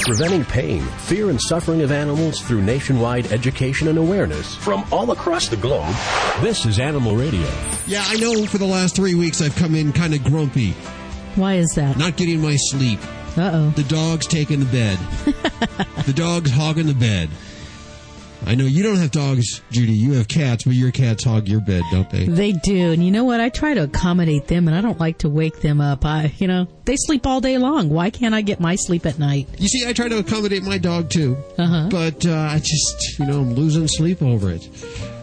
preventing pain, fear, and suffering of animals through nationwide education and awareness from all across the globe. This is Animal Radio. Yeah, I know for the last 3 weeks I've come in kind of grumpy. Why is that? Not getting my sleep. Uh-oh. The dog's taking the bed. The dog's hogging the bed. I know you don't have dogs, Judy. You have cats, but your cats hog your bed, don't they? They do. And you know what? I try to accommodate them, and I don't like to wake them up. They sleep all day long. Why can't I get my sleep at night? You see, I try to accommodate my dog, too. But I just, I'm losing sleep over it.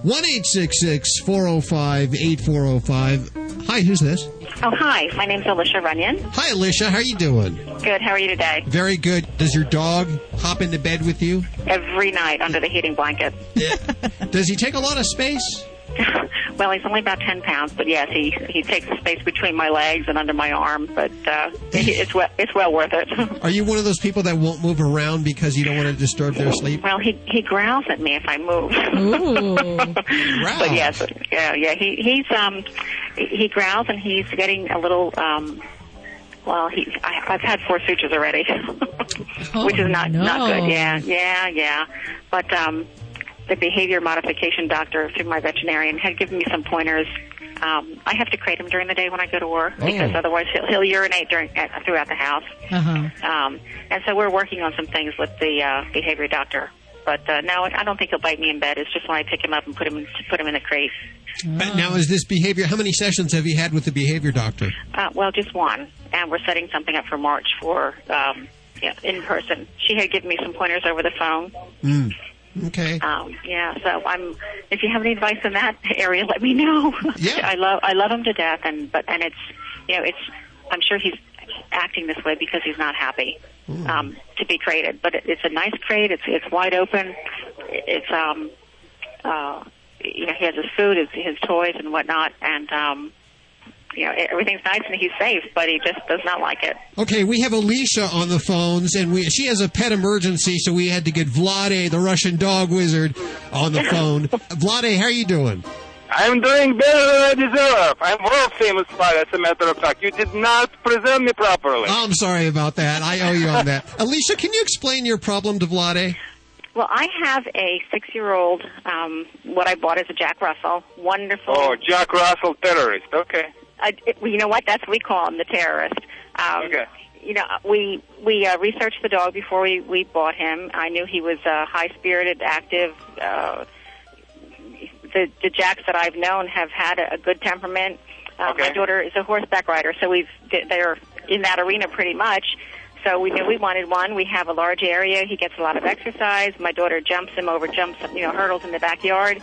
1-866-405-8405. Hi, who's this? Oh, hi. My name's Alicia Runyon. Hi, Alicia. How are you doing? Good. How are you today? Very good. Does your dog hop into bed with you? Every night under the heating blanket. Yeah. Does he take a lot of space? Well, he's only about 10 pounds, but yes, he takes the space between my legs and under my arm, but it's well worth it. Are you one of those people that won't move around because you don't want to disturb their sleep? Well, he growls at me if I move. Ooh. Growls. But yes, he growls and he's getting a little. I've had 4 sutures already, which is not good. Yeah. But the behavior modification doctor through my veterinarian had given me some pointers. I have to crate him during the day when I go to work because otherwise he'll urinate throughout the house. And so we're working on some things with the behavior doctor. But no, I don't think he'll bite me in bed. It's just when I pick him up and put him in the crate. Now, is this behavior? How many sessions have you had with the behavior doctor? Well, just one, and we're setting something up for March for in person. She had given me some pointers over the phone. Okay. So if you have any advice in that area, let me know. Yeah. I love him to death, and it's I'm sure he's acting this way because he's not happy to be crated. But it's a nice crate. It's wide open. It's he has his food, his toys and whatnot, and everything's nice and he's safe, but he just does not like it. Okay, we have Alicia on the phones, and she has a pet emergency, so we had to get Vlade, the Russian dog wizard, on the phone. Vlade, how are you doing? I'm doing better than I deserve. I'm world famous, as a matter of fact. You did not present me properly. Oh, I'm sorry about that. I owe you on that. Alicia, can you explain your problem to Vlade? Well, I have a 6-year-old, what I bought is a Jack Russell. Wonderful. Oh, Jack Russell terrorist. Okay. You know what? That's what we call him, the terrorist. Okay. We researched the dog before we bought him. I knew he was high-spirited, active. The Jacks that I've known have had a good temperament. My daughter is a horseback rider, so they're in that arena pretty much. So we knew we wanted one. We have a large area. He gets a lot of exercise. My daughter jumps hurdles in the backyard.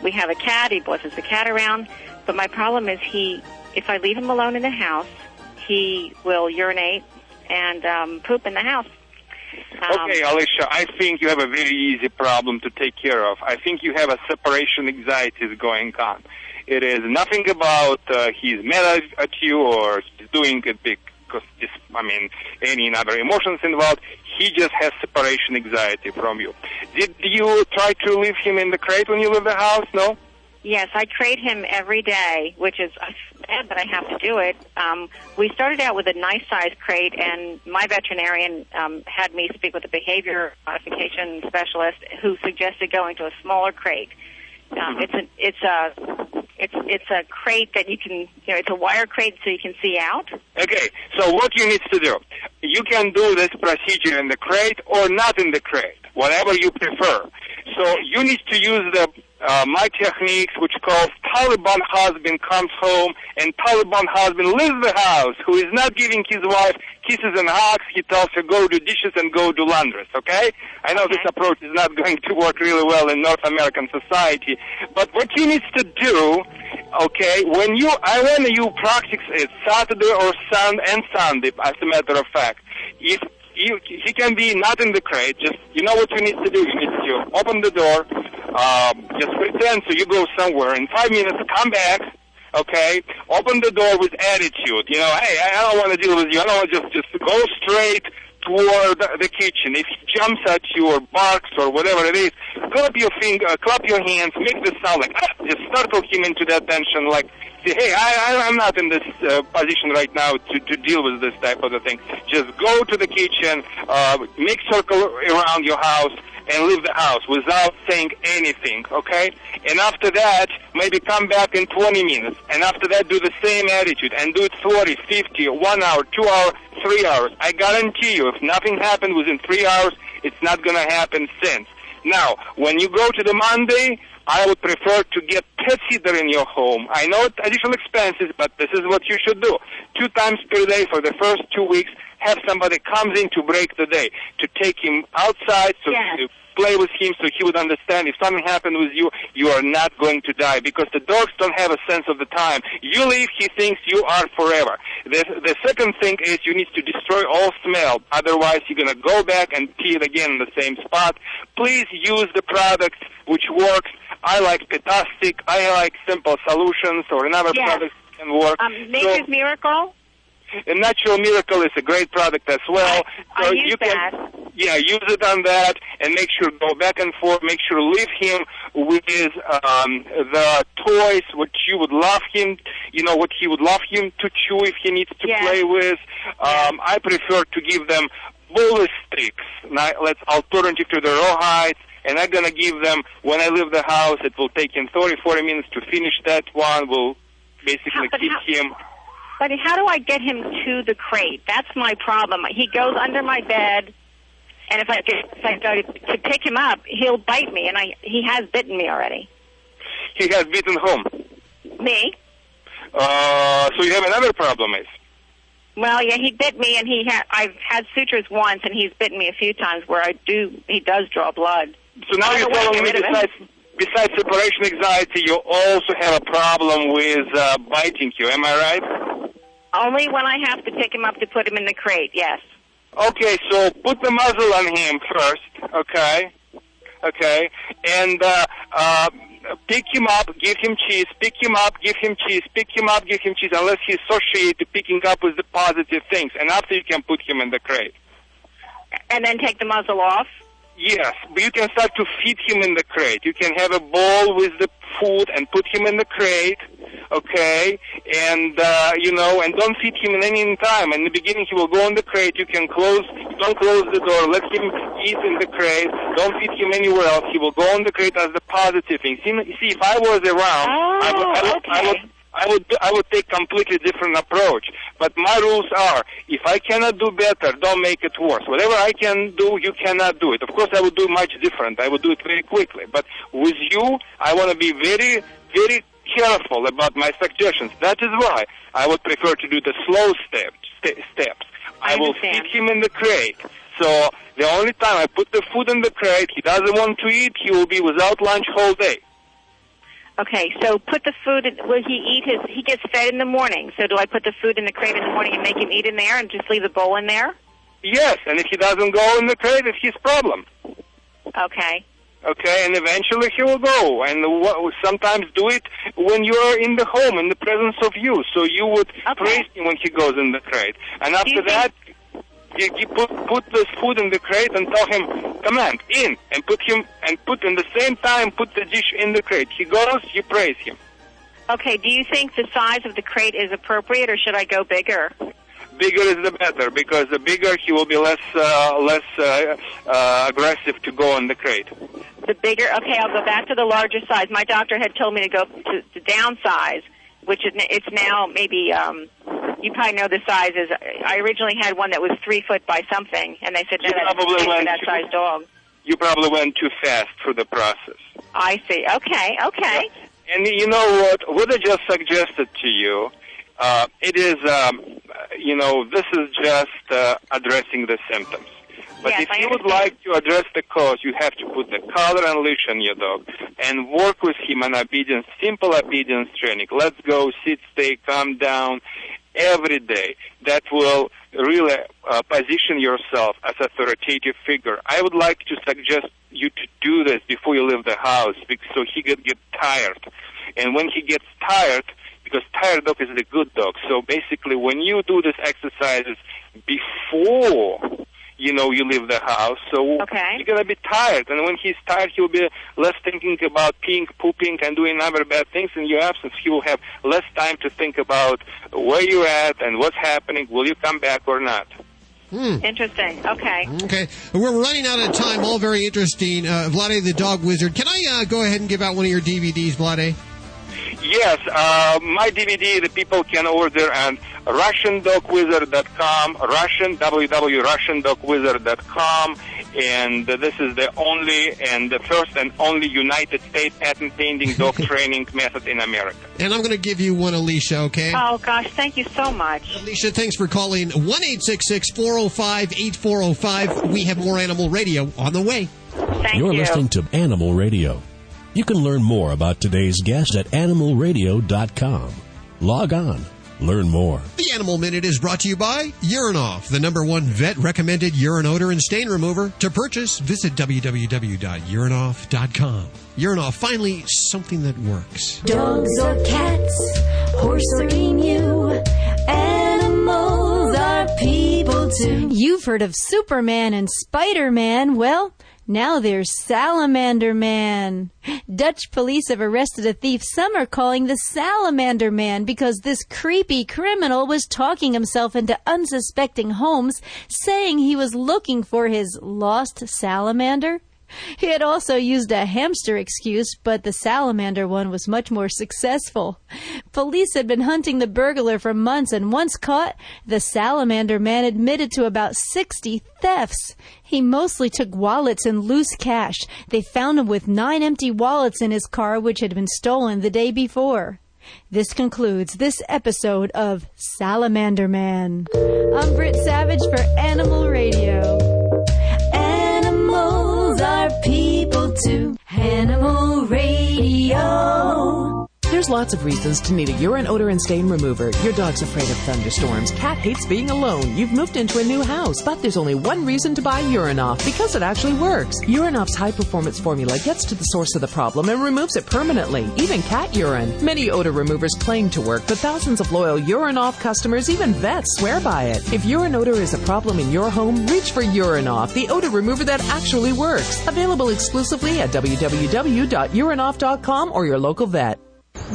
We have a cat. He bosses the cat around. But my problem is if I leave him alone in the house, he will urinate and poop in the house. Okay, Alicia, I think you have a very easy problem to take care of. I think you have a separation anxiety going on. It is nothing about he's mad at you or he's doing it because any other emotions involved. He just has separation anxiety from you. Did you try to leave him in the crate when you leave the house? No? Yes, I crate him every day, which is bad, but I have to do it. We started out with a nice-sized crate, and my veterinarian had me speak with a behavior modification specialist who suggested going to a smaller crate. It's a crate that you can, it's a wire crate so you can see out. Okay, so what you need to do, you can do this procedure in the crate or not in the crate, whatever you prefer. So you need to use my techniques, which calls Taliban husband comes home and Taliban husband leaves the house, who is not giving his wife kisses and hugs. He tells her go do dishes and go do laundry, okay? I know this approach is not going to work really well in North American society, but what you need to do, okay, when you practice it Saturday or Sunday, as a matter of fact, if he can be not in the crate, just, you know what you need to do? You need to open the door, just pretend so you go somewhere. In 5 minutes, come back, okay? Open the door with attitude. Hey, I don't want to deal with you. I don't want to just go straight toward the kitchen. If he jumps at you or barks or whatever it is, clap your hands, make the sound like, just startle him into the attention, like, say, hey, I'm not in this position right now to deal with this type of a thing. Just go to the kitchen, make circle around your house, and leave the house without saying anything, okay? And after that, maybe come back in 20 minutes. And after that, do the same attitude and do it 40, 50, 1 hour, 2 hours, 3 hours. I guarantee you, if nothing happened within 3 hours, it's not going to happen since. Now, when you go to the Monday, I would prefer to get pet sitter in your home. I know it's additional expenses, but this is what you should do. 2 times per day for the first 2 weeks, have somebody comes in to break the day, to take him outside, so to play with him so he would understand if something happened with you, you are not going to die, because the dogs don't have a sense of the time. You leave, he thinks you are forever. The second thing is you need to destroy all smell. Otherwise, you're going to go back and pee it again in the same spot. Please use the product which works. I like Petastic. I like Simple Solutions or another product can work. Nature's Miracle? Natural Miracle is a great product as well. I use that. Yeah, use it on that, and make sure go back and forth. Make sure leave him with the toys which you would love him, what he would love him to chew if he needs to play with. I prefer to give them bullet sticks. Let's alternative to the rawhides. And I'm going to give them, when I leave the house, it will take him 30, 40 minutes to finish that one. We'll basically keep him. But how do I get him to the crate? That's my problem. He goes under my bed, and if I go to pick him up, he'll bite me, and he has bitten me already. He has bitten whom? Me. So you have another problem, is? Well, yeah, he bit me, and I've had sutures once, and he's bitten me a few times where he does draw blood. So now you're telling me besides separation anxiety, you also have a problem with biting you, am I right? Only when I have to pick him up to put him in the crate, yes. Okay, so put the muzzle on him first, okay, and pick him up, give him cheese, pick him up, give him cheese, pick him up, give him cheese, unless he's associated picking up with the positive things, and after you can put him in the crate. And then take the muzzle off? Yes, but you can start to feed him in the crate. You can have a bowl with the food and put him in the crate, okay? And, and don't feed him in any time. In the beginning, he will go in the crate. You can don't close the door. Let him eat in the crate. Don't feed him anywhere else. He will go in the crate as the positive thing. See, if I was around, I would take completely different approach. But my rules are, if I cannot do better, don't make it worse. Whatever I can do, you cannot do it. Of course, I would do much different. I would do it very quickly. But with you, I want to be very, very careful about my suggestions. That is why I would prefer to do the slow steps. I will feed him in the crate. So the only time I put the food in the crate, he doesn't want to eat, he will be without lunch whole day. Okay, so put the food in, will he eat he gets fed in the morning, so do I put the food in the crate in the morning and make him eat in there and just leave the bowl in there? Yes, and if he doesn't go in the crate, it's his problem. Okay. Okay, and eventually he will go, and sometimes do it when you are in the home, in the presence of you, so you would praise him when he goes in the crate. And after that, you put this food in the crate and tell him, command, in, and put in the same time, put the dish in the crate. He goes, you praise him. Okay, do you think the size of the crate is appropriate, or should I go bigger? Bigger is the better, because the bigger he will be less aggressive to go in the crate. The bigger, okay, I'll go back to the larger size. My doctor had told me to go to downsize, which is it's now maybe you probably know the size is. I originally had one that was 3 foot by something, and they said no, that's for that size dog. You probably went too fast through the process. I see. Okay. Yeah. And you know what I just suggested to you, it is, this is just addressing the symptoms. But if you would like to address the cause, you have to put the collar and leash on your dog and work with him on obedience, simple obedience training. Let's go, sit, stay, calm down every day. That will really position yourself as an authoritative figure. I would like to suggest you to do this before you leave the house, so he get tired. And when he gets tired, because tired dog is the good dog, so basically when you do these exercises before you leave the house. So you're going to be tired. And when he's tired, he'll be less thinking about peeing, pooping, and doing other bad things. In your absence, he will have less time to think about where you're at and what's happening. Will you come back or not? Interesting. Okay. Okay. We're running out of time. All very interesting. Vlade the Dog Wizard. Can I go ahead and give out one of your DVDs, Vlade? Yes. My DVD, the people can order on RussianDogWizard.com, www.RussianDogWizard.com, and this is the only and the first and only United States patent-pending dog training method in America. And I'm going to give you one, Alicia, okay? Oh, gosh, thank you so much. Alicia, thanks for calling 1-866-405-8405. We have more Animal Radio on the way. Thank you. You're listening to Animal Radio. You can learn more about today's guest at animalradio.com. Log on. Learn more. The Animal Minute is brought to you by Urinoff, the #1 vet-recommended urine odor and stain remover. To purchase, visit www.urinoff.com. Urinoff, finally something that works. Dogs or cats, horse or emu, animals are people too. You've heard of Superman and Spider-Man. Well, now there's Salamander Man. Dutch police have arrested a thief some are calling the Salamander Man because this creepy criminal was talking himself into unsuspecting homes, saying he was looking for his lost salamander. He had also used a hamster excuse, but the salamander one was much more successful. Police had been hunting the burglar for months, and once caught, the Salamander Man admitted to about 60 thefts. He mostly took wallets and loose cash. They found him with 9 empty wallets in his car, which had been stolen the day before. This concludes this episode of Salamander Man. I'm Britt Savage for Animal Radio. Animals are people too. Animal Radio. There's lots of reasons to need a urine odor and stain remover. Your dog's afraid of thunderstorms. Cat hates being alone. You've moved into a new house, but there's only one reason to buy Urinoff, because it actually works. Urinoff's high-performance formula gets to the source of the problem and removes it permanently, even cat urine. Many odor removers claim to work, but thousands of loyal Urinoff customers, even vets, swear by it. If urine odor is a problem in your home, reach for Urinoff, the odor remover that actually works. Available exclusively at www.urinoff.com or your local vet.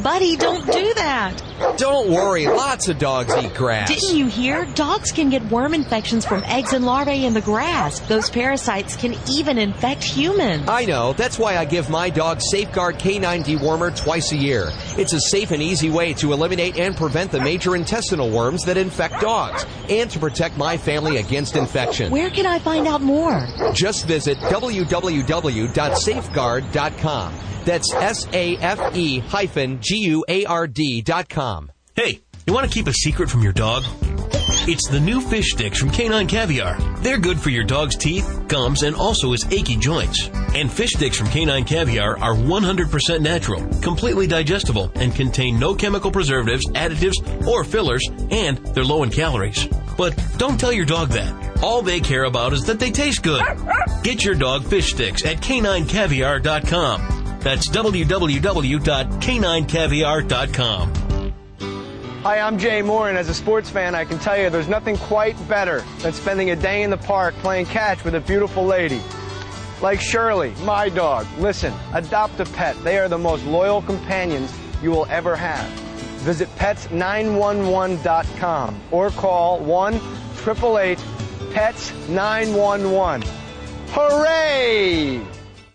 Buddy, don't do that. Don't worry, lots of dogs eat grass. Didn't you hear? Dogs can get worm infections from eggs and larvae in the grass. Those parasites can even infect humans. I know. That's why I give my dog Safeguard Canine Dewormer twice a year. It's a safe and easy way to eliminate and prevent the major intestinal worms that infect dogs, and to protect my family against infection. Where can I find out more? Just visit www.safeguard.com. That's SAFE-GUARD.com. Hey, you want to keep a secret from your dog? It's the new fish sticks from Canine Caviar. They're good for your dog's teeth, gums, and also his achy joints. And fish sticks from Canine Caviar are 100% natural, completely digestible, and contain no chemical preservatives, additives, or fillers, and they're low in calories. But don't tell your dog that. All they care about is that they taste good. Get your dog fish sticks at caninecaviar.com. That's www.caninecaviar.com. Hi, I'm Jay Moore, and as a sports fan, I can tell you there's nothing quite better than spending a day in the park playing catch with a beautiful lady. Like Shirley, my dog. Listen, adopt a pet. They are the most loyal companions you will ever have. Visit pets911.com or call 1-888-PETS911. Hooray!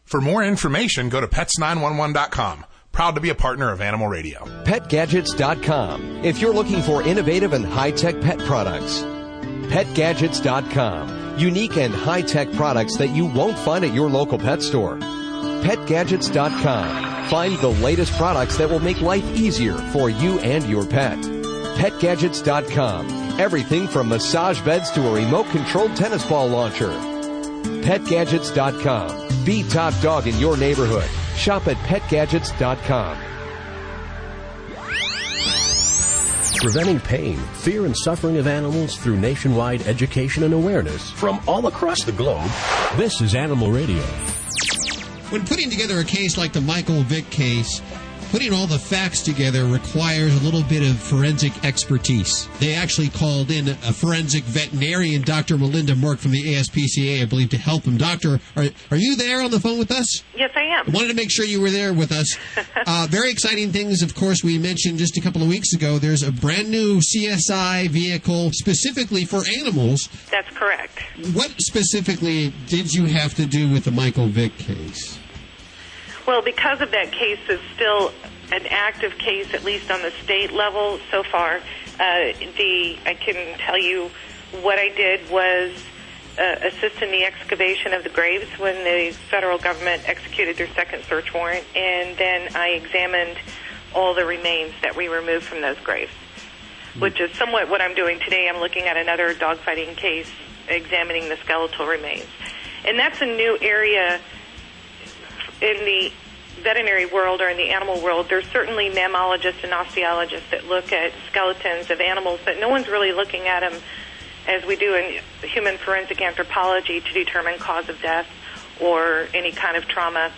For more information, go to pets911.com. Proud to be a partner of Animal Radio. PetGadgets.com. If you're looking for innovative and high-tech pet products. PetGadgets.com. Unique and high-tech products that you won't find at your local pet store. PetGadgets.com. Find the latest products that will make life easier for you and your pet. PetGadgets.com. Everything from massage beds to a remote-controlled tennis ball launcher. PetGadgets.com. Be top dog in your neighborhood. Shop at PetGadgets.com. Preventing pain, fear, and suffering of animals through nationwide education and awareness from all across the globe. This is Animal Radio. When putting together a case like the Michael Vick case, putting all the facts together requires a little bit of forensic expertise. They actually called in a forensic veterinarian, Dr. Melinda Merck from the ASPCA, I believe, to help him. Doctor, are you there on the phone with us? Yes, I am. I wanted to make sure you were there with us. Very exciting things, of course, we mentioned just a couple of weeks ago. There's a brand new CSI vehicle specifically for animals. That's correct. What specifically did you have to do with the Michael Vick case? Well, because of that case is still an active case, at least on the state level so far, I can tell you what I did was assist in the excavation of the graves when the federal government executed their second search warrant, and then I examined all the remains that we removed from those graves, which is somewhat what I'm doing today. I'm looking at another dogfighting case, examining the skeletal remains. And that's a new area in the veterinary world or in the animal world. There's certainly mammalogists and osteologists that look at skeletons of animals, but no one's really looking at them as we do in human forensic anthropology to determine cause of death or any kind of trauma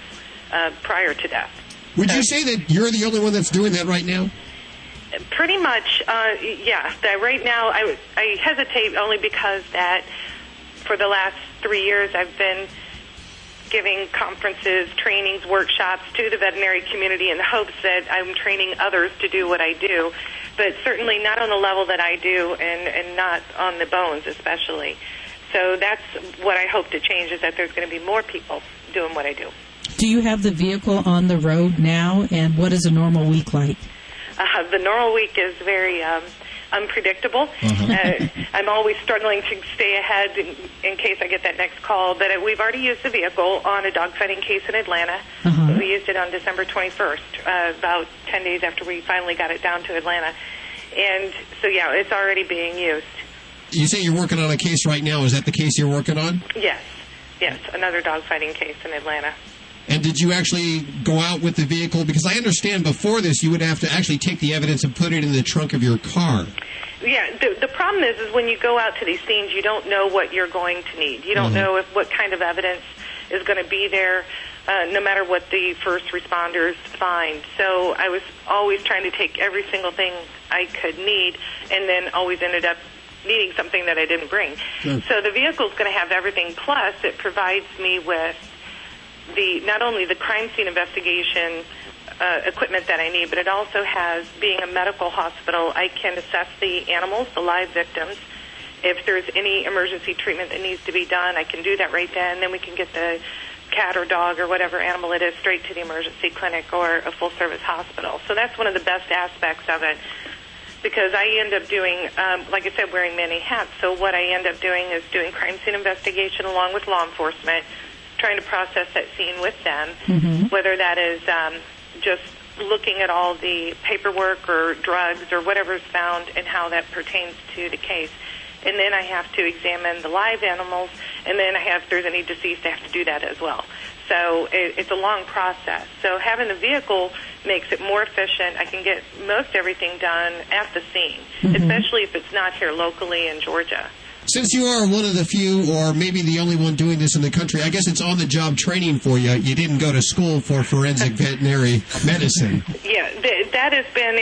prior to death. Would you say that you're the only one that's doing that right now? Pretty much, yeah. Right now, I hesitate only because that for the last 3 years I've been giving conferences, trainings, workshops to the veterinary community in the hopes that I'm training others to do what I do, but certainly not on the level that I do and not on the bones especially. So that's what I hope to change, is that there's going to be more people doing what I do. Do you have the vehicle on the road now, and what is a normal week like? The normal week is very unpredictable. I'm always struggling to stay ahead in case I get that next call, but we've already used the vehicle on a dogfighting case in Atlanta. We used it on December 21st, about 10 days after we finally got it down to Atlanta. And so, yeah, it's already being used. You say you're working on a case right now. Is that the case you're working on? Yes, another dogfighting case in Atlanta. And did you actually go out with the vehicle? Because I understand before this you would have to actually take the evidence and put it in the trunk of your car. Yeah, the problem is when you go out to these scenes, you don't know what you're going to need. You don't know what kind of evidence is going to be there, no matter what the first responders find. So I was always trying to take every single thing I could need, and then always ended up needing something that I didn't bring. So the vehicle's going to have everything, plus it provides me with not only the crime scene investigation equipment that I need, but it also has, being a medical hospital, I can assess the animals, the live victims. If there's any emergency treatment that needs to be done, I can do that right then. Then we can get the cat or dog or whatever animal it is straight to the emergency clinic or a full-service hospital. So that's one of the best aspects of it, because I end up doing, like I said, wearing many hats. So what I end up doing is doing crime scene investigation along with law enforcement, trying to process that scene with them, whether that is just looking at all the paperwork or drugs or whatever's found and how that pertains to the case. And then I have to examine the live animals, and then if there's any deceased, I have to do that as well. So it's a long process. So having the vehicle makes it more efficient. I can get most everything done at the scene, especially if it's not here locally in Georgia. Since you are one of the few, or maybe the only one doing this in the country, I guess it's on-the-job training for you. You didn't go to school for forensic veterinary medicine. Yeah, that has been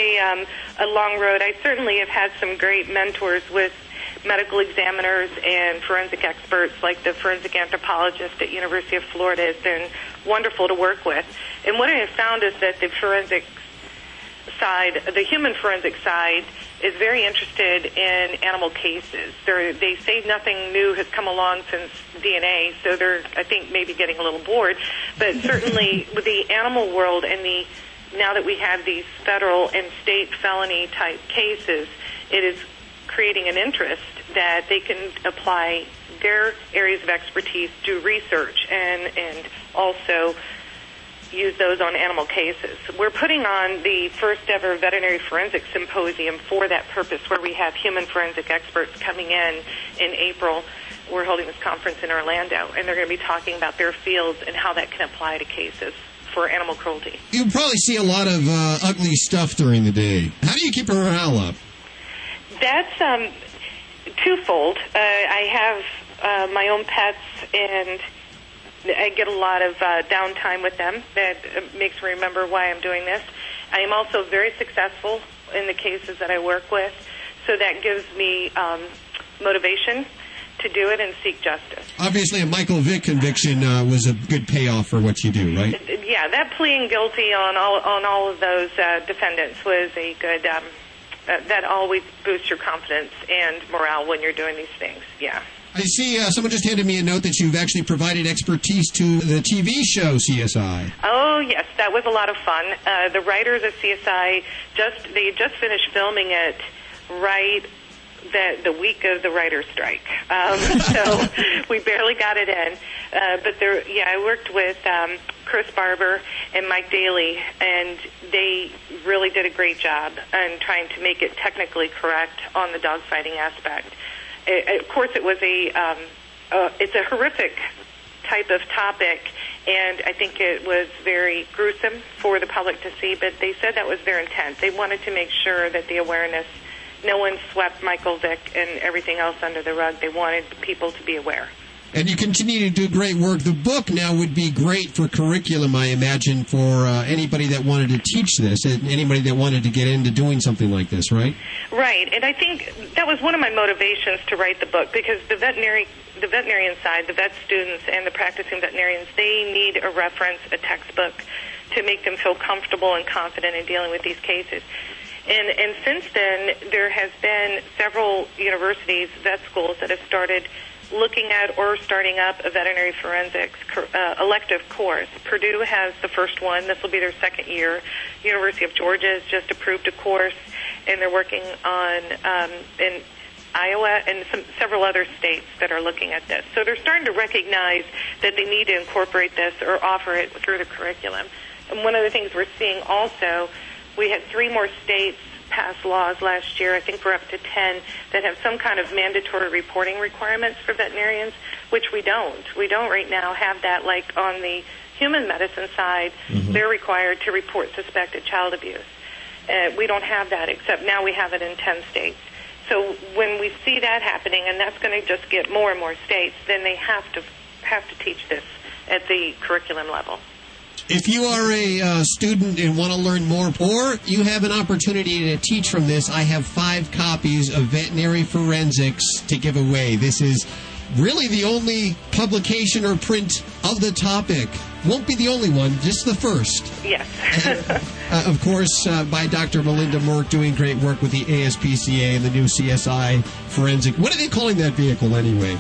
a long road. I certainly have had some great mentors with medical examiners and forensic experts, like the forensic anthropologist at University of Florida. Has been wonderful to work with. And what I have found is that the forensic side, the human forensic side, is very interested in animal cases. They say nothing new has come along since DNA, so they're, I think, maybe getting a little bored. But certainly with the animal world and now that we have these federal and state felony type cases, it is creating an interest that they can apply their areas of expertise, do research, and also use those on animal cases. We're putting on the first ever veterinary forensic symposium for that purpose, where we have human forensic experts coming in April. We're holding this conference in Orlando, and they're going to be talking about their fields and how that can apply to cases for animal cruelty. You probably see a lot of ugly stuff during the day. How do you keep morale up? That's twofold. I have my own pets, and I get a lot of downtime with them that makes me remember why I'm doing this. I am also very successful in the cases that I work with, so that gives me motivation to do it and seek justice. Obviously, a Michael Vick conviction was a good payoff for what you do, right? Yeah, that pleading guilty on all of those defendants was a good. That always boosts your confidence and morale when you're doing these things. Yeah. I see someone just handed me a note that you've actually provided expertise to the TV show CSI. Oh, yes, that was a lot of fun. The writers of CSI just finished filming it right the week of the writer's strike. So we barely got it in. But I worked with Chris Barber and Mike Daly, and they really did a great job in trying to make it technically correct on the dogfighting aspect. Of course, it was it's a horrific type of topic, and I think it was very gruesome for the public to see, but they said that was their intent. They wanted to make sure that the awareness, no one swept Michael Vick and everything else under the rug. They wanted people to be aware. And you continue to do great work. The book now would be great for curriculum, I imagine, for anybody that wanted to teach this, and anybody that wanted to get into doing something like this, right? Right, and I think that was one of my motivations to write the book, because the veterinarian side, the vet students and the practicing veterinarians, they need a reference, a textbook, to make them feel comfortable and confident in dealing with these cases. And since then, there has been several universities, vet schools, that have started looking at or starting up a veterinary forensics elective course. Purdue has the first one. This will be their second year. University of Georgia has just approved a course, and they're working on in Iowa and several other states that are looking at this. So they're starting to recognize that they need to incorporate this or offer it through the curriculum. And one of the things we're seeing also, we had 3 more states pass laws last year. I think we're up to 10 that have some kind of mandatory reporting requirements for veterinarians, which we don't. We don't right now have that. Like on the human medicine side, they're required to report suspected child abuse. We don't have that, except now we have it in 10 states. So when we see that happening, and that's going to just get more and more states, then they have to teach this at the curriculum level. If you are a student and want to learn more, or you have an opportunity to teach from this, I have 5 copies of Veterinary Forensics to give away. This is really the only publication or print of the topic. Won't be the only one, just the first. Yes. Of course, by Dr. Melinda Merck, doing great work with the ASPCA and the new CSI Forensic. What are they calling that vehicle anyway?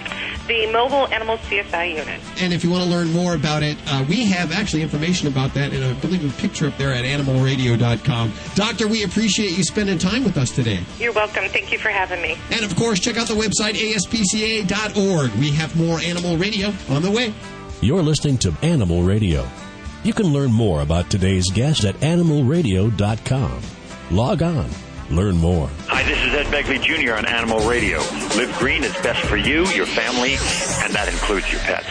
The Mobile Animal CSI Unit. And if you want to learn more about it, we have actually information about that, and I believe a picture up there at animalradio.com. Doctor, we appreciate you spending time with us today. You're welcome. Thank you for having me. And, of course, check out the website, aspca.org. We have more Animal Radio on the way. You're listening to Animal Radio. You can learn more about today's guest at animalradio.com. Log on. Learn more. Hi, this is Ed Begley Jr. on Animal Radio. Live green is best for you, your family, and that includes your pets.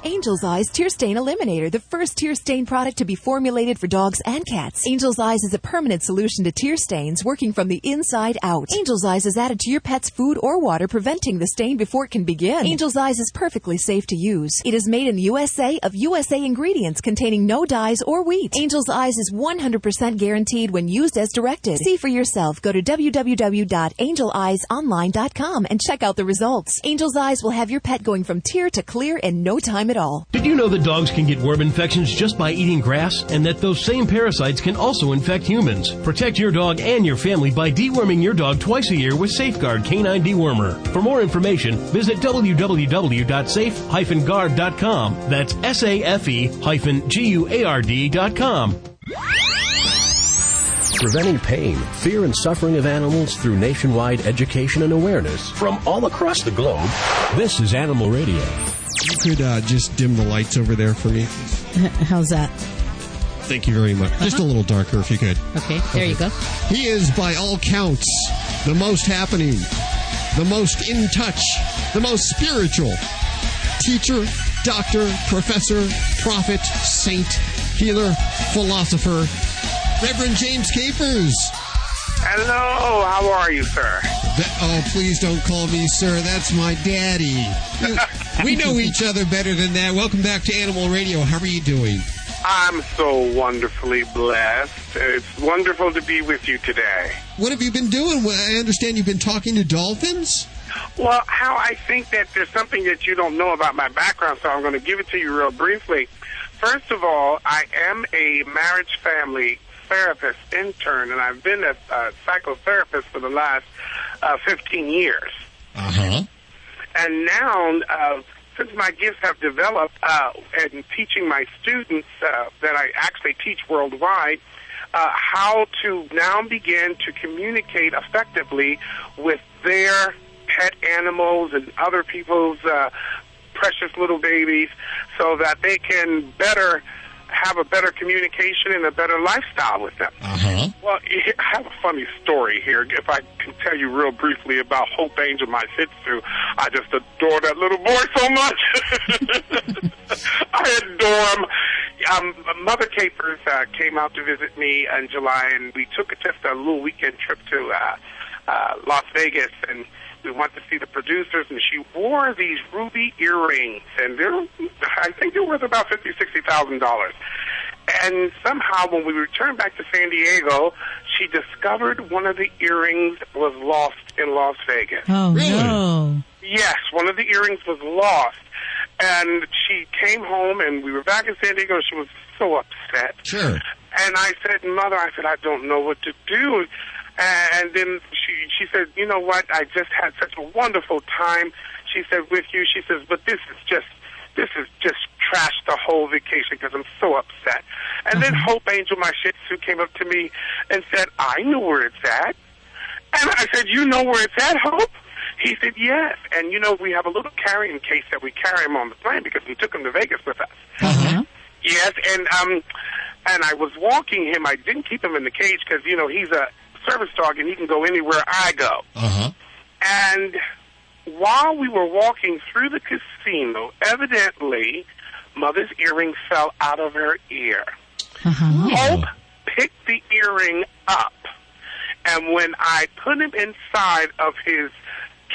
Angel's Eyes Tear Stain Eliminator, the first tear stain product to be formulated for dogs and cats. Angel's Eyes is a permanent solution to tear stains, working from the inside out. Angel's Eyes is added to your pet's food or water, preventing the stain before it can begin. Angel's Eyes is perfectly safe to use. It is made in the USA of USA ingredients containing no dyes or wheat. Angel's Eyes is 100% guaranteed when used as directed. See for yourself. Go to www.angeleyesonline.com and check out the results. Angel's Eyes will have your pet going from tear to clear in no time at all. Did you know that dogs can get worm infections just by eating grass, and that those same parasites can also infect humans? Protect your dog and your family by deworming your dog twice a year with Safeguard Canine Dewormer. For more information, visit www.safe-guard.com. That's SAFE-GUARD.com. Preventing pain, fear, and suffering of animals through nationwide education and awareness from all across the globe. This is Animal Radio. You could just dim the lights over there for me. How's that? Thank you very much. Just a little darker if you could. Okay, there you go. He is, by all counts, the most happening, the most in touch, the most spiritual teacher, doctor, professor, prophet, saint, healer, philosopher, Reverend James Capers. Hello, how are you, sir? Oh, please don't call me sir. That's my daddy. We know each other better than that. Welcome back to Animal Radio. How are you doing? I'm so wonderfully blessed. It's wonderful to be with you today. What have you been doing? I understand you've been talking to dolphins? Well, Hal, I think that there's something that you don't know about my background, so I'm going to give it to you real briefly. First of all, I am a marriage family therapist intern, and I've been a psychotherapist for the last 15 years. Uh-huh. And now, since my gifts have developed and teaching my students that I actually teach worldwide, how to now begin to communicate effectively with their pet animals and other people's precious little babies so that they can have a better communication and a better lifestyle with them. Uh-huh. Well, I have a funny story here. If I can tell you real briefly about Hope Angel, my Shih Tzu, I just adore that little boy so much. I adore him. Mother Capers came out to visit me in July, and we took just a little weekend trip to Las Vegas, and we went to see the producers, and she wore these ruby earrings, and I think they're worth about $50,000, $60,000. And somehow, when we returned back to San Diego, she discovered one of the earrings was lost in Las Vegas. Oh, really? No. Yes, one of the earrings was lost. And she came home, and we were back in San Diego, and she was so upset. Sure. And I said, Mother, I don't know what to do. And then she said, you know what, I just had such a wonderful time, she said, with you. She says, but this is just trashed the whole vacation because I'm so upset. And then Hope Angel, my Shih Tzu, came up to me and said, I know where it's at. And I said, you know where it's at, Hope? He said, yes. And, we have a little carrying case that we carry him on the plane because we took him to Vegas with us. Uh-huh. Yes, and I was walking him. I didn't keep him in the cage because, he's a service dog and he can go anywhere I go. Uh-huh. And while we were walking through the casino, evidently, Mother's earring fell out of her ear. Uh-huh. Hope picked the earring up, and when I put him inside of his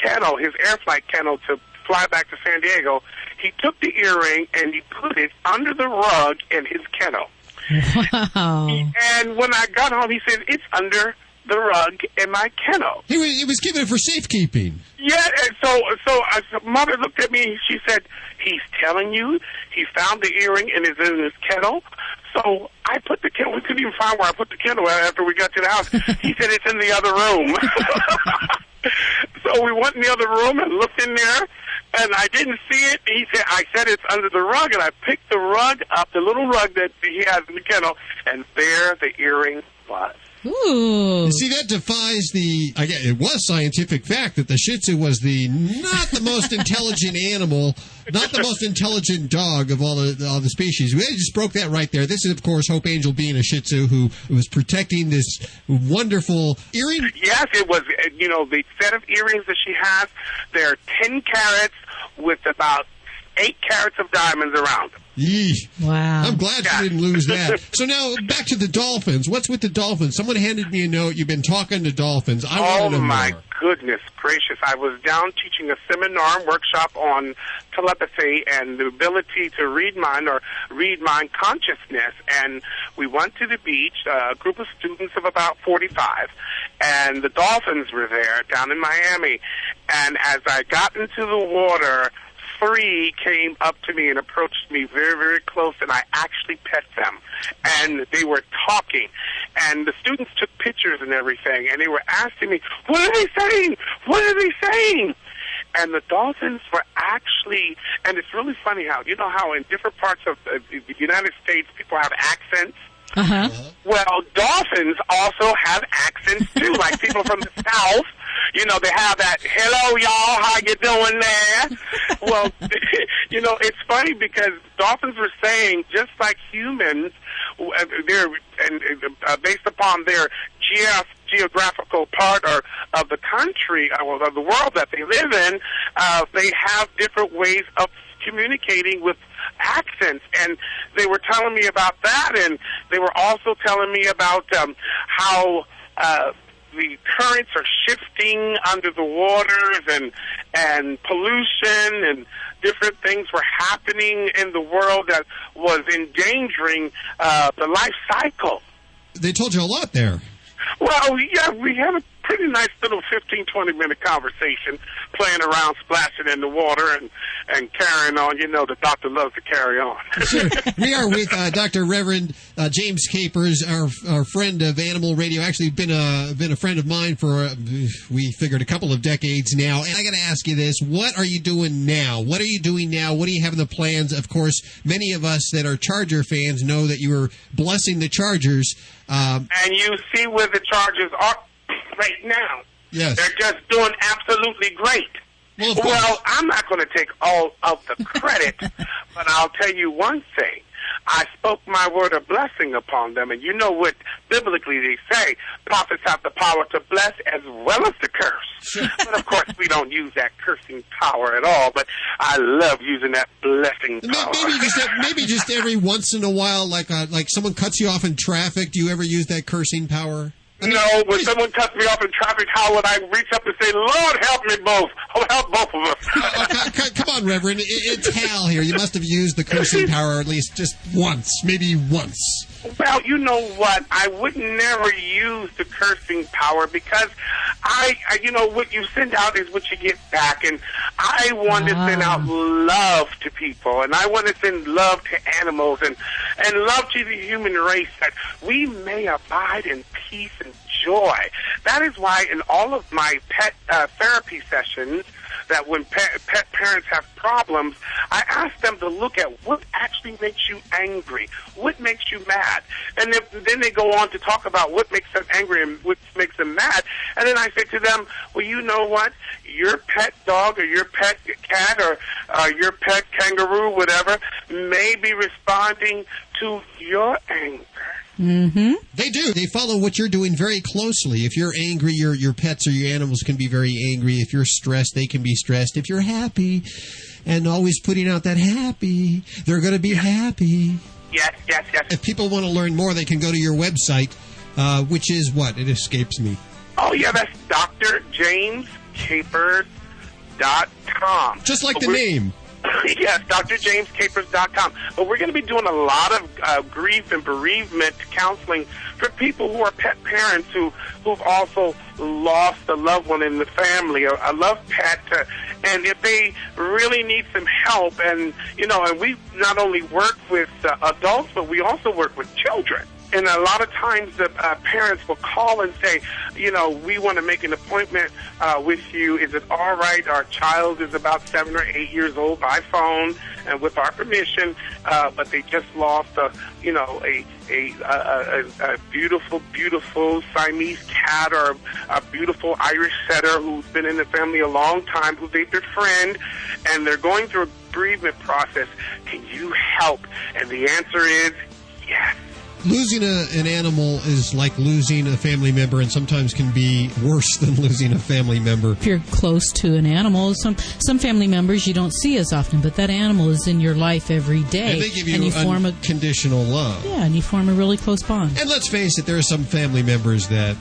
kennel, his air flight kennel, to fly back to San Diego, he took the earring and he put it under the rug in his kennel. Wow. And when I got home, he said, it's under the rug in my kennel. He was given it for safekeeping. Yeah, and so Mother looked at me and she said, he's telling you he found the earring and it's in his kennel? So I put the kennel, we couldn't even find where I put the kennel after we got to the house. He said, it's in the other room. So we went in the other room and looked in there, and I didn't see it. I said it's under the rug, and I picked the rug up, the little rug that he has in the kennel, and there the earring was. Ooh. See, that defies it was scientific fact that the Shih Tzu was not the most intelligent animal, not the most intelligent dog of all the species. We just broke that right there. This is, of course, Hope Angel being a Shih Tzu who was protecting this wonderful earring. Yes, it was, the set of earrings that she has, they're 10 carats with about 8 carats of diamonds around them. Yee. Wow. I'm glad you didn't lose that. So now, back to the dolphins. What's with the dolphins? Someone handed me a note. You've been talking to dolphins. I want to know more. Oh, my goodness gracious. I was down teaching a seminar and workshop on telepathy and the ability to read mind or read mind consciousness. And we went to the beach, a group of students of about 45, and the dolphins were there down in Miami. And as I got into the water, 3 came up to me and approached me very, very close, and I actually pet them. And they were talking. And the students took pictures and everything, and they were asking me, what are they saying? What are they saying? And the dolphins were actually, and it's really funny how in different parts of the United States, people have accents. Uh-huh. Well, dolphins also have accents, too, like people from the South. They have that, hello, y'all, how you doing there? Well, it's funny because dolphins were saying, just like humans, they're based upon their geographical part of the country, or of the world that they live in, they have different ways of communicating with accents, and they were telling me about that, and they were also telling me about how the currents are shifting under the waters, and pollution and different things were happening in the world that was endangering the life cycle They told you a lot there. Well, yeah, we had a pretty nice little 15, 20-minute conversation, playing around, splashing in the water, and carrying on. You know, the doctor loves to carry on. Sure. We are with Dr. Reverend James Capers, our friend of Animal Radio. Actually, been a friend of mine for, we figured, a couple of decades now. And I got to ask you this. What are you doing now? What are you doing now? What do you have in the plans? Of course, many of us that are Charger fans know that you were blessing the Chargers. And you see where the Chargers are right now. Yes. They're just doing absolutely great. Well, I'm not going to take all of the credit, but I'll tell you one thing. I spoke my word of blessing upon them, and you know what biblically they say, prophets have the power to bless as well as to curse. But, of course, we don't use that cursing power at all, but I love using that blessing power. Maybe just every once in a while, like someone cuts you off in traffic, do you ever use that cursing power? No, when someone cuts me off in traffic, how would I reach up and say, Lord, help me both. Oh, help both of us. Come on, Reverend. It's Hal here. You must have used the cursing power at least just once, maybe once. Well, you know what? I would never use the cursing power because I you know, what you send out is what you get back. And I want to send out love to people. And I want to send love to animals and love to the human race, that we may abide in peace and joy. That is why in all of my pet therapy sessions, that when pet parents have problems, I ask them to look at what actually makes you angry, what makes you mad. And then they go on to talk about what makes them angry and what makes them mad. And then I say to them, well, you know what? Your pet dog or your pet cat or your pet kangaroo, whatever, may be responding to your anger. Mm-hmm. They do. They follow what you're doing very closely. If you're angry, your pets or your animals can be very angry. If you're stressed, they can be stressed. If you're happy and always putting out that happy, they're going to be happy. Yes. If people want to learn more, they can go to your website, which is what? It escapes me. Oh, yeah, that's drjamescapers.com. Just like the name. Yes, drjamescapers.com. But we're going to be doing a lot of grief and bereavement counseling for people who are pet parents who've also lost a loved one in the family, a loved pet, and if they really need some help, and we not only work with adults, but we also work with children. And a lot of times the parents will call and say, we want to make an appointment with you. Is it all right? Our child is about 7 or 8 years old by phone and with our permission, but they just lost a beautiful, beautiful Siamese cat or a beautiful Irish setter who's been in the family a long time, who they befriend, and they're going through a bereavement process. Can you help? And the answer is yes. Losing an animal is like losing a family member, and sometimes can be worse than losing a family member. If you're close to an animal, some family members you don't see as often, but that animal is in your life every day. And they give you unconditional love. Yeah, and you form a really close bond. And let's face it, there are some family members that,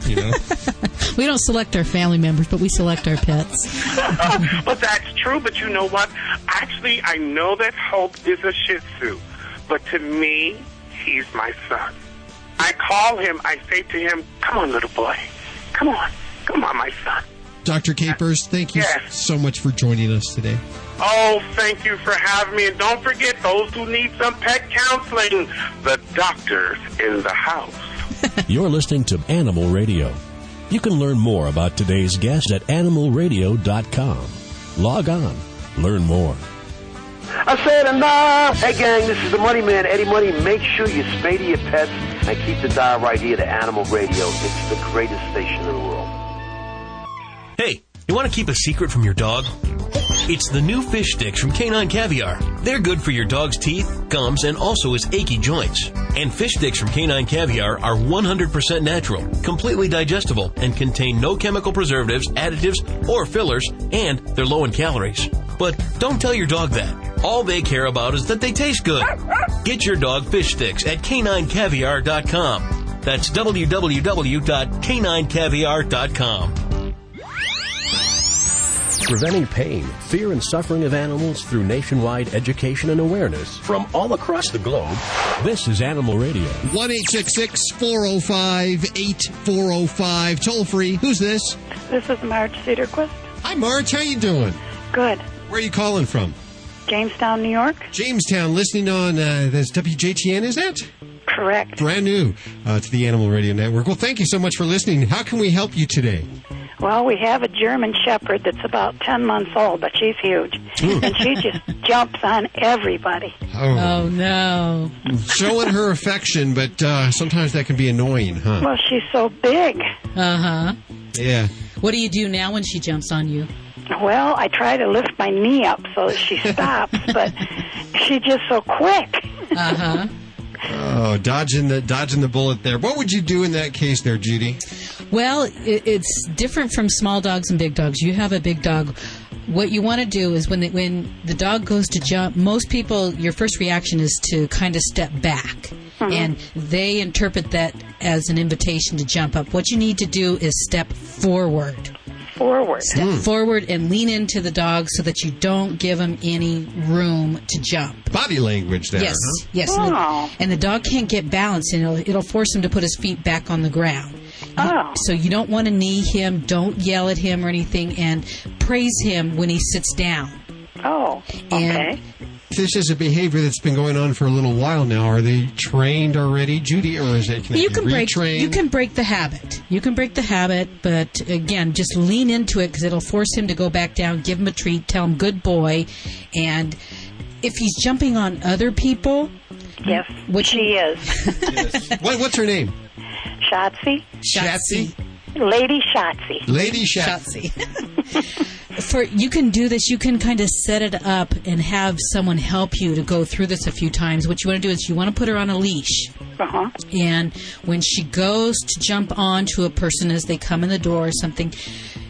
We don't select our family members, but we select our pets. But that's true, but you know what? Actually, I know that Hope is a Shih Tzu, but to me, he's my son. I call him, I say to him, come on, little boy. Come on, my son. Dr. Capers, thank you so much for joining us today. Oh, thank you for having me. And don't forget, those who need some pet counseling, the doctor's in the house. You're listening to Animal Radio. You can learn more about today's guest at animalradio.com. Log on. Learn more. I said enough. Hey, gang, this is the Money Man, Eddie Money. Make sure you spay your pets and keep the dial right here to Animal Radio. It's the greatest station in the world. Hey, you want to keep a secret from your dog? It's the new fish sticks from Canine Caviar. They're good for your dog's teeth, gums, and also his achy joints. And fish sticks from Canine Caviar are 100% natural, completely digestible, and contain no chemical preservatives, additives, or fillers, and they're low in calories. But don't tell your dog that. All they care about is that they taste good. Get your dog fish sticks at caninecaviar.com. That's www.caninecaviar.com. preventing pain, fear, and suffering of animals through nationwide education and awareness from all across the globe. This is Animal Radio. 1-866-405-8405. Toll free. Who's this? This is Marge Cedarquist. Hi, Marge. How you doing? Good. Where are you calling from? Jamestown, New York. Jamestown, listening on this WJTN, is that? Correct. Brand new to the Animal Radio Network. Well, thank you so much for listening. How can we help you today? Well, we have a German Shepherd that's about 10 months old, but she's huge. And she just jumps on everybody. Oh, no. Showing her affection, but sometimes that can be annoying, huh? Well, she's so big. Uh-huh. Yeah. What do you do now when she jumps on you? Well, I try to lift my knee up so that she stops, but she's just so quick. Uh-huh. Oh, dodging the bullet there. What would you do in that case there, Judy? Well, it's different from small dogs and big dogs. You have a big dog. What you want to do is when the dog goes to jump, most people, your first reaction is to kind of step back. Mm-hmm. And they interpret that as an invitation to jump up. What you need to do is step forward. Step forward and lean into the dog so that you don't give him any room to jump. Body language there. Yes, huh? yes. Oh. And the dog can't get balance, and it'll force him to put his feet back on the ground. Oh. So you don't want to knee him, don't yell at him or anything, and praise him when he sits down. Oh, okay. This is a behavior that's been going on for a little while now. Are they trained already, Judy, or is it you can break the habit. You can break the habit, but again, just lean into it because it'll force him to go back down. Give him a treat. Tell him good boy, and if he's jumping on other people, yes, which she is. Yes. What's her name? Shotzi. Shotzi. Lady Shotzi. Lady Shotzi. You can do this. You can kind of set it up and have someone help you to go through this a few times. What you want to do is you want to put her on a leash. Uh-huh. And when she goes to jump onto a person as they come in the door or something,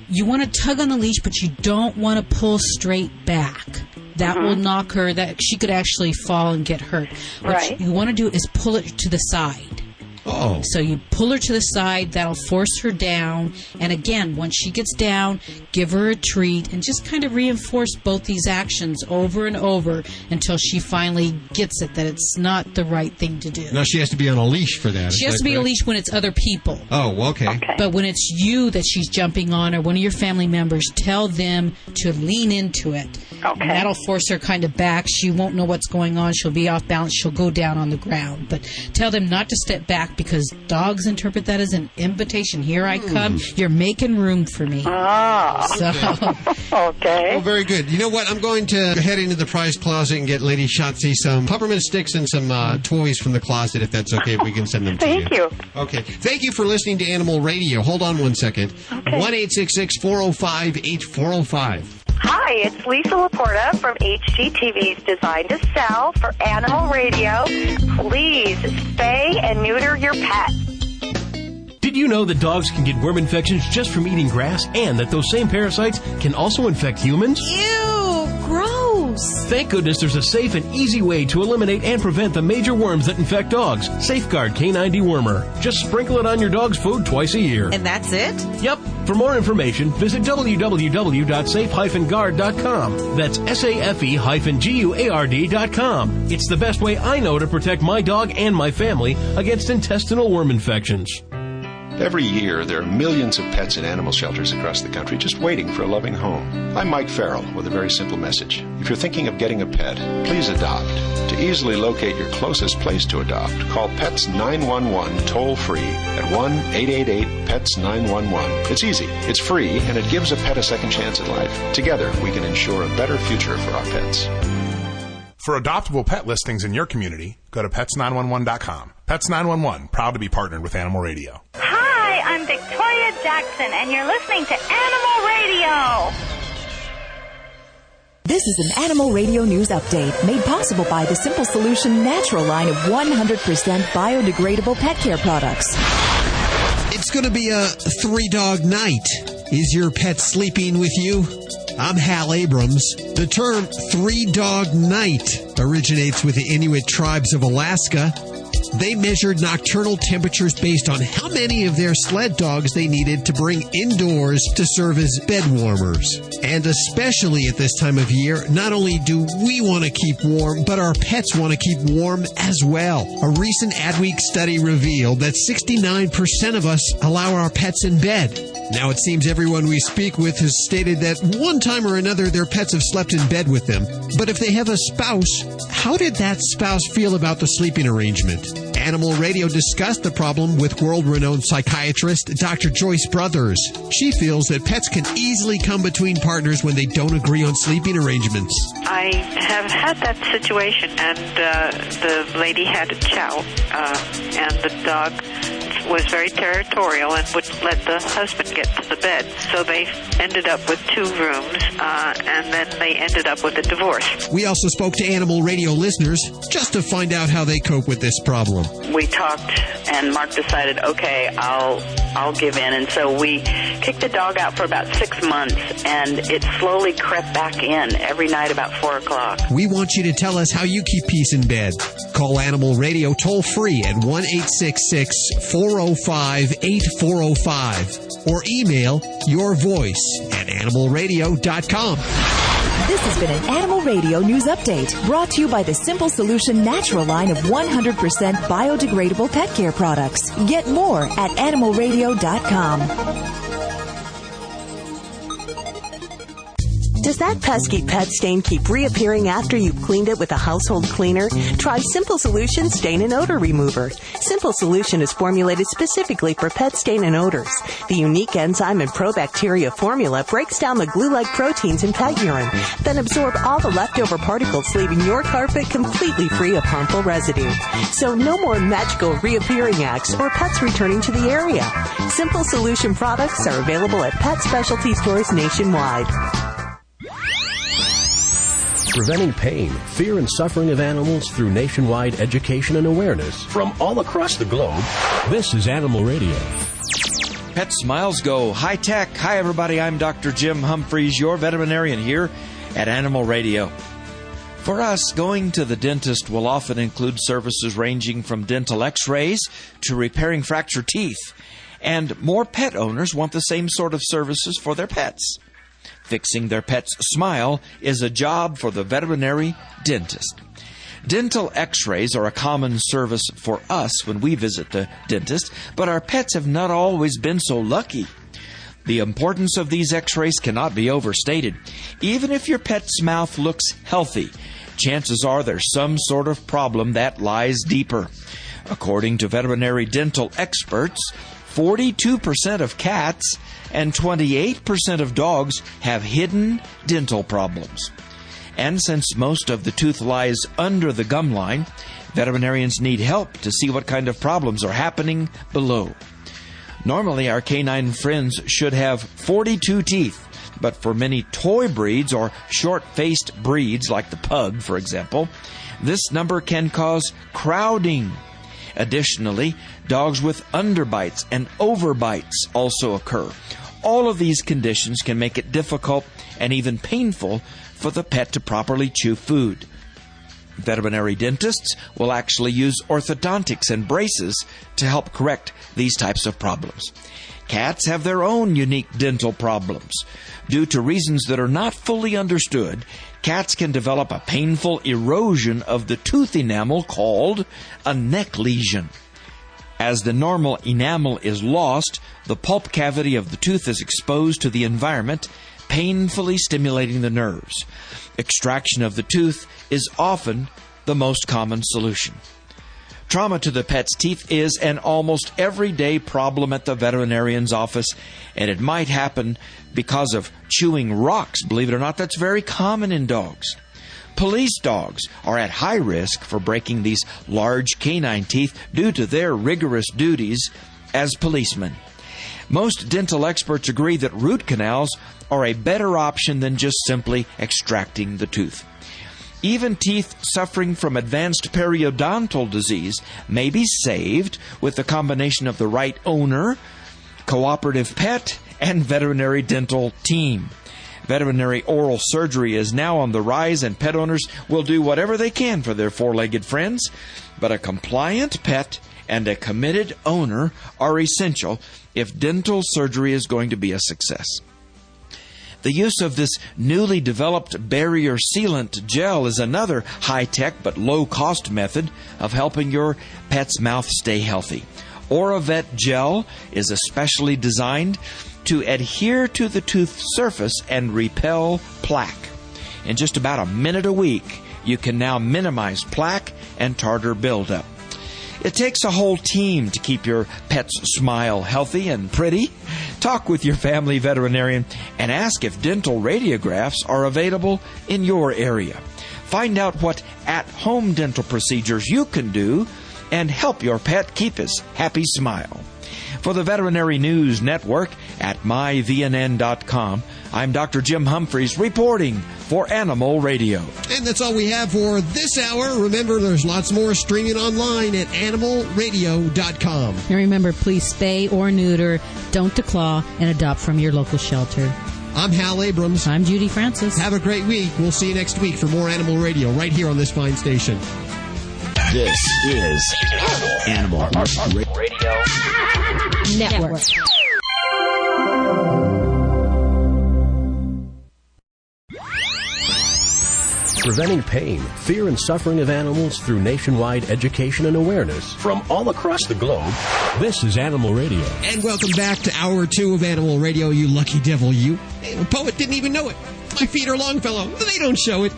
you want to tug on the leash, but you don't want to pull straight back. That will knock her. That she could actually fall and get hurt. What you want to do is pull it to the side. Oh. So you pull her to the side, that'll force her down, and again, once she gets down, give her a treat, and just kind of reinforce both these actions over and over until she finally gets it that it's not the right thing to do. Now she has to be on a leash for that. She has to be on a leash when it's other people. Oh, okay. But when it's you that she's jumping on or one of your family members, tell them to lean into it. Okay. And that'll force her kind of back. She won't know what's going on. She'll be off balance. She'll go down on the ground. But tell them not to step back because dogs interpret that as an invitation. Here I come. You're making room for me. Ah. So. Okay. Oh, very good. You know what? I'm going to head into the prize closet and get Lady Shotzi some peppermint sticks and some toys from the closet, if that's okay. If we can send them to you. Thank you. Okay. Thank you for listening to Animal Radio. Hold on one second. Okay. 1-866-405-8405. Hi, it's Lisa Laporta from HGTV's Design to Sell for Animal Radio. Please spay and neuter your pet. Did you know that dogs can get worm infections just from eating grass and that those same parasites can also infect humans? Ew, gross. Thank goodness there's a safe and easy way to eliminate and prevent the major worms that infect dogs. Safeguard K9 Dewormer. Just sprinkle it on your dog's food twice a year. And that's it? Yep. For more information, visit www.safe-guard.com. That's SAFE-GUARD.com. It's the best way I know to protect my dog and my family against intestinal worm infections. Every year, there are millions of pets in animal shelters across the country just waiting for a loving home. I'm Mike Farrell with a very simple message. If you're thinking of getting a pet, please adopt. To easily locate your closest place to adopt, call Pets 911 toll-free at 1-888-PETS-911. It's easy, it's free, and it gives a pet a second chance at life. Together, we can ensure a better future for our pets. For adoptable pet listings in your community, go to pets911.com. Pets 911, proud to be partnered with Animal Radio. Hi, I'm Victoria Jackson, and you're listening to Animal Radio. This is an Animal Radio News Update made possible by the Simple Solution Natural line of 100% biodegradable pet care products. It's going to be a 3-dog night. Is your pet sleeping with you? I'm Hal Abrams. The term 3-dog night originates with the Inuit tribes of Alaska. They measured nocturnal temperatures based on how many of their sled dogs they needed to bring indoors to serve as bed warmers. And especially at this time of year, not only do we want to keep warm, but our pets want to keep warm as well. A recent Adweek study revealed that 69% of us allow our pets in bed. Now, it seems everyone we speak with has stated that one time or another their pets have slept in bed with them. But if they have a spouse, how did that spouse feel about the sleeping arrangement? Animal Radio discussed the problem with world-renowned psychiatrist Dr. Joyce Brothers. She feels that pets can easily come between partners when they don't agree on sleeping arrangements. I have had that situation, and the lady had a chow, and the dog was very territorial and would let the husband get to the bed. So they ended up with 2 rooms, and then they ended up with a divorce. We also spoke to Animal Radio listeners just to find out how they cope with this problem. We talked, and Mark decided, okay, I'll give in. And so we kicked the dog out for about 6 months, and it slowly crept back in every night about 4 o'clock. We want you to tell us how you keep peace in bed. Call Animal Radio toll free at 1-866-405-8405 or email your voice at animalradio.com. This has been an Animal Radio News Update brought to you by the Simple Solution Natural line of 100% biodegradable pet care products. Get more at animalradio.com. Does that pesky pet stain keep reappearing after you've cleaned it with a household cleaner? Try Simple Solution Stain and Odor Remover. Simple Solution is formulated specifically for pet stain and odors. The unique enzyme and probacteria formula breaks down the glue-like proteins in pet urine, then absorb all the leftover particles, leaving your carpet completely free of harmful residue. So no more magical reappearing acts or pets returning to the area. Simple Solution products are available at pet specialty stores nationwide. Preventing pain, fear, and suffering of animals through nationwide education and awareness from all across the globe. This is Animal Radio. Pet smiles go high tech. Hi, everybody. I'm Dr. Jim Humphries, your veterinarian here at Animal Radio. For us, going to the dentist will often include services ranging from dental x-rays to repairing fractured teeth. And more pet owners want the same sort of services for their pets. Fixing their pet's smile is a job for the veterinary dentist. Dental x-rays are a common service for us when we visit the dentist, but our pets have not always been so lucky. The importance of these x-rays cannot be overstated. Even if your pet's mouth looks healthy, chances are there's some sort of problem that lies deeper. According to veterinary dental experts, 42% of cats and 28% of dogs have hidden dental problems. And since most of the tooth lies under the gum line, veterinarians need help to see what kind of problems are happening below. Normally, our canine friends should have 42 teeth, but for many toy breeds or short-faced breeds like the pug, for example, this number can cause crowding. Additionally, dogs with underbites and overbites also occur. All of these conditions can make it difficult and even painful for the pet to properly chew food. Veterinary dentists will actually use orthodontics and braces to help correct these types of problems. Cats have their own unique dental problems. Due to reasons that are not fully understood, cats can develop a painful erosion of the tooth enamel called a neck lesion. As the normal enamel is lost, the pulp cavity of the tooth is exposed to the environment, painfully stimulating the nerves. Extraction of the tooth is often the most common solution. Trauma to the pet's teeth is an almost everyday problem at the veterinarian's office, and it might happen because of chewing rocks. Believe it or not, that's very common in dogs. Police dogs are at high risk for breaking these large canine teeth due to their rigorous duties as policemen. Most dental experts agree that root canals are a better option than just simply extracting the tooth. Even teeth suffering from advanced periodontal disease may be saved with the combination of the right owner, cooperative pet, and veterinary dental team. Veterinary oral surgery is now on the rise, and pet owners will do whatever they can for their four-legged friends. But a compliant pet and a committed owner are essential if dental surgery is going to be a success. The use of this newly developed barrier sealant gel is another high-tech but low-cost method of helping your pet's mouth stay healthy. OraVet Gel is especially designed to adhere to the tooth surface and repel plaque. In just about a minute a week, you can now minimize plaque and tartar buildup. It takes a whole team to keep your pet's smile healthy and pretty. Talk with your family veterinarian and ask if dental radiographs are available in your area. Find out what at-home dental procedures you can do and help your pet keep his happy smile. For the Veterinary News Network at myvnn.com, I'm Dr. Jim Humphreys reporting for Animal Radio. And that's all we have for this hour. Remember, there's lots more streaming online at animalradio.com. And remember, please spay or neuter, don't declaw, and adopt from your local shelter. I'm Hal Abrams. I'm Judy Francis. Have a great week. We'll see you next week for more Animal Radio right here on this fine station. This is Animal Radio Network. Preventing pain, fear, and suffering of animals through nationwide education and awareness from all across the globe. This is Animal Radio. And welcome back to Hour 2 of Animal Radio, you lucky devil, you. Hey, the poet didn't even know it. My feet are long, fellow. They don't show it.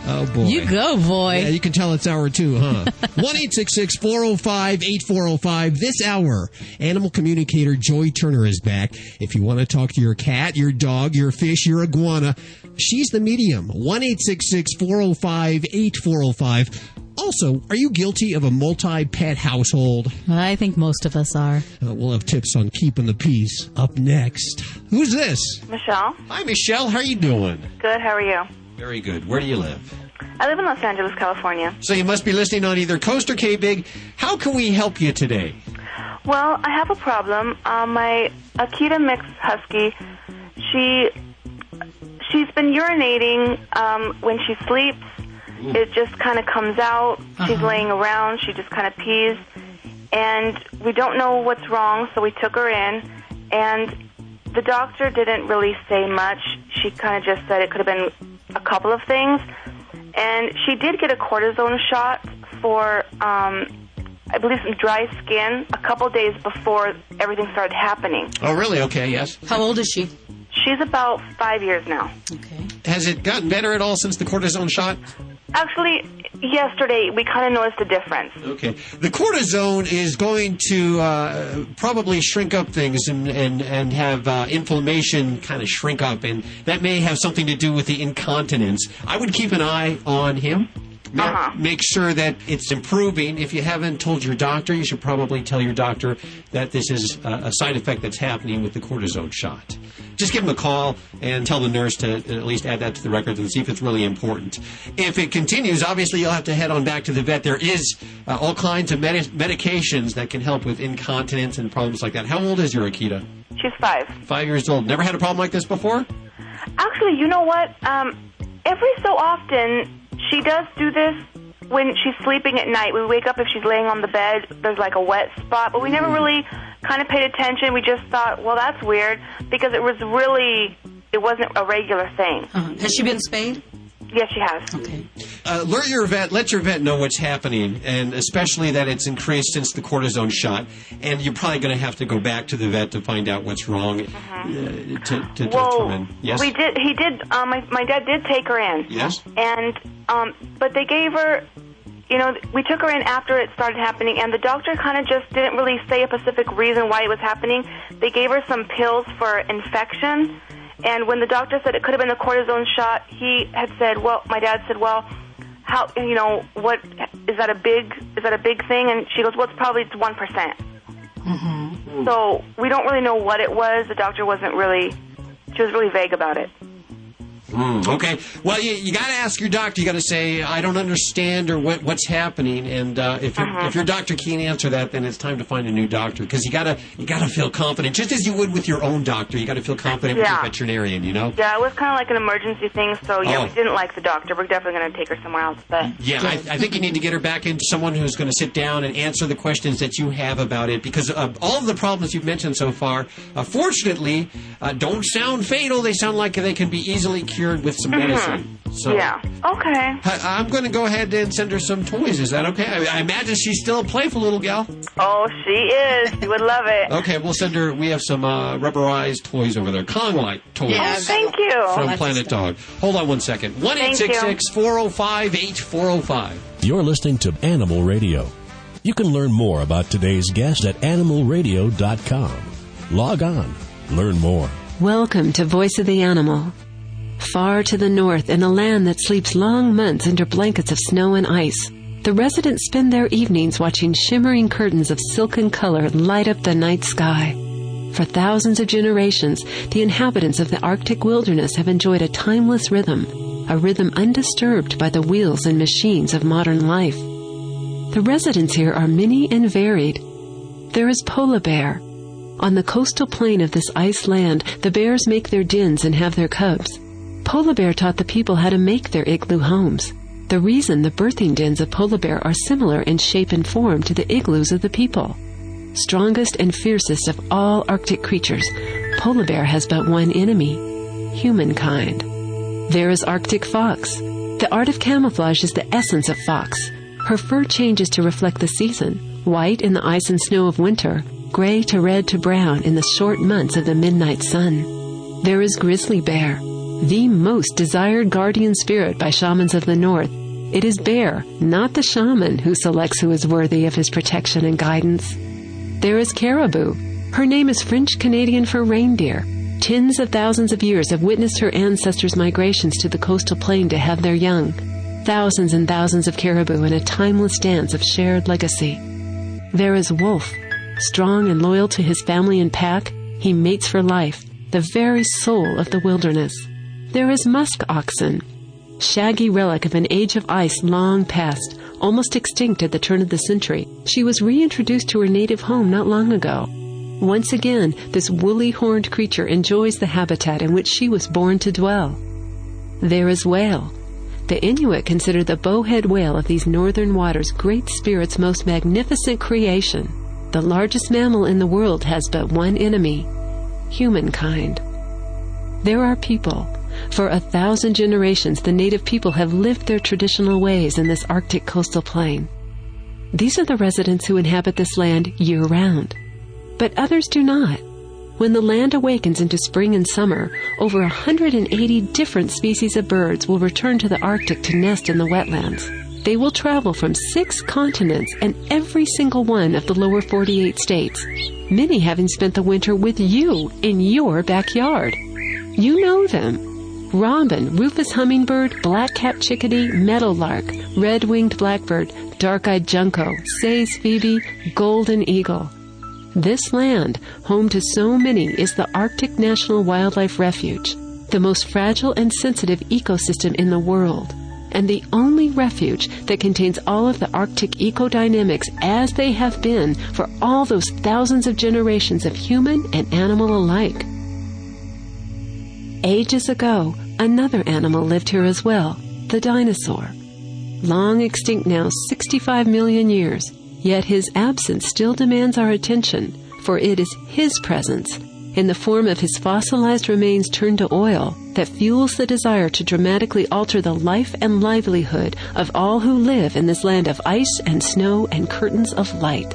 Oh, boy. You go, boy. Yeah, you can tell it's Hour 2, huh? 1-866-405-8405. This hour, animal communicator Joy Turner is back. If you want to talk to your cat, your dog, your fish, your iguana, she's the medium. 1-866-405-8405. Also, are you guilty of a multi-pet household? I think most of us are. We'll have tips on keeping the peace up next. Who's this? Michelle. Hi, Michelle. How are you doing? Good. How are you? Very good. Where do you live? I live in Los Angeles, California. So you must be listening on either Coast or K-Big. How can we help you today? Well, I have a problem. My Akita mixed husky, she's been urinating when she sleeps. It just kind of comes out. She's laying around. She just kind of pees. And we don't know what's wrong, so we took her in. And the doctor didn't really say much. She kind of just said it could have been a couple of things. And she did get a cortisone shot for, I believe, some dry skin a couple days before everything started happening. Oh, really? Okay, yes. How old is she? She's about 5 years now. Okay. Has it gotten better at all since the cortisone shot? Actually, yesterday we kind of noticed a difference. Okay. The cortisone is going to probably shrink up things and have inflammation kind of shrink up, and that may have something to do with the incontinence. I would keep an eye on him. Make sure that it's improving. If you haven't told your doctor, you should probably tell your doctor that this is a side effect that's happening with the cortisone shot. Just give him a call and tell the nurse to at least add that to the records and see if it's really important. If it continues, obviously you'll have to head on back to the vet. There is all kinds of medications that can help with incontinence and problems like that. How old is your Akita? She's 5. 5 years old. Never had a problem like this before? Actually, you know what? Every so often, she does do this when she's sleeping at night. We wake up if she's laying on the bed, there's like a wet spot, but we never really kind of paid attention. We just thought, well, that's weird, because it wasn't a regular thing. Has she been spayed? Yes, she has. Okay. Let your vet know what's happening, and especially that it's increased since the cortisone shot. And you're probably going to have to go back to the vet to find out what's wrong to determine. Yes. We did. He did. My dad did take her in. Yes. And but they gave her. You know, we took her in after it started happening, and the doctor kind of just didn't really say a specific reason why it was happening. They gave her some pills for infection. And when the doctor said it could have been the cortisone shot, he had said, my dad said, how, what, is that a big thing? And she goes, it's probably 1%. Mm-hmm. So we don't really know what it was. The doctor she was really vague about it. Okay. Well, you got to ask your doctor. You got to say, I don't understand, or what's happening. And if your doctor can't answer that, then it's time to find a new doctor, because you got to feel confident, just as you would with your own doctor. You got to feel confident with your veterinarian. You know. Yeah, it was kind of like an emergency thing. So we didn't like the doctor. We're definitely going to take her somewhere else. But yeah, I think you need to get her back into someone who's going to sit down and answer the questions that you have about it, because all of the problems you've mentioned so far, fortunately, don't sound fatal. They sound like they can be easily cured with some medicine. So, yeah. Okay. I'm going to go ahead and send her some toys. Is that okay? I imagine she's still a playful little gal. Oh, she is. She would love it. Okay, we'll send her. We have some rubberized toys over there. Kong-like toys. Yeah, thank you. From Planet Dog. Hold on one second. 1-866-405-8405. You're listening to Animal Radio. You can learn more about today's guest at animalradio.com. Log on. Learn more. Welcome to Voice of the Animal. Far to the north, in a land that sleeps long months under blankets of snow and ice, the residents spend their evenings watching shimmering curtains of silken color light up the night sky. For thousands of generations, the inhabitants of the Arctic wilderness have enjoyed a timeless rhythm, a rhythm undisturbed by the wheels and machines of modern life. The residents here are many and varied. There is Polar Bear. On the coastal plain of this ice land, the bears make their dens and have their cubs. Polar Bear taught the people how to make their igloo homes. The reason the birthing dens of Polar Bear are similar in shape and form to the igloos of the people. Strongest and fiercest of all Arctic creatures, Polar Bear has but one enemy: humankind. There is Arctic Fox. The art of camouflage is the essence of Fox. Her fur changes to reflect the season, white in the ice and snow of winter, gray to red to brown in the short months of the midnight sun. There is Grizzly Bear, the most desired guardian spirit by shamans of the north. It is Bear, not the shaman, who selects who is worthy of his protection and guidance. There is Caribou. Her name is French Canadian for reindeer. Tens of thousands of years have witnessed her ancestors' migrations to the coastal plain to have their young. Thousands and thousands of caribou in a timeless dance of shared legacy. There is Wolf. Strong and loyal to his family and pack, he mates for life, the very soul of the wilderness. There is Musk Oxen, shaggy relic of an age of ice long past, almost extinct at the turn of the century. She was reintroduced to her native home not long ago. Once again, this woolly horned creature enjoys the habitat in which she was born to dwell. There is Whale. The Inuit consider the bowhead whale of these northern waters Great Spirit's most magnificent creation. The largest mammal in the world has but one enemy: humankind. There are people. For 1,000 generations, the native people have lived their traditional ways in this Arctic coastal plain. These are the residents who inhabit this land year-round. But others do not. When the land awakens into spring and summer, over 180 different species of birds will return to the Arctic to nest in the wetlands. They will travel from 6 continents and every single one of the lower 48 states, many having spent the winter with you in your backyard. You know them: robin, rufous hummingbird, black-capped chickadee, meadowlark, red-winged blackbird, dark-eyed junco, Say's phoebe, golden eagle. This land, home to so many, is the Arctic National Wildlife Refuge, the most fragile and sensitive ecosystem in the world, and the only refuge that contains all of the Arctic ecodynamics as they have been for all those thousands of generations of human and animal alike. Ages ago, another animal lived here as well, the dinosaur. Long extinct now 65 million years, yet his absence still demands our attention, for it is his presence, in the form of his fossilized remains turned to oil, that fuels the desire to dramatically alter the life and livelihood of all who live in this land of ice and snow and curtains of light.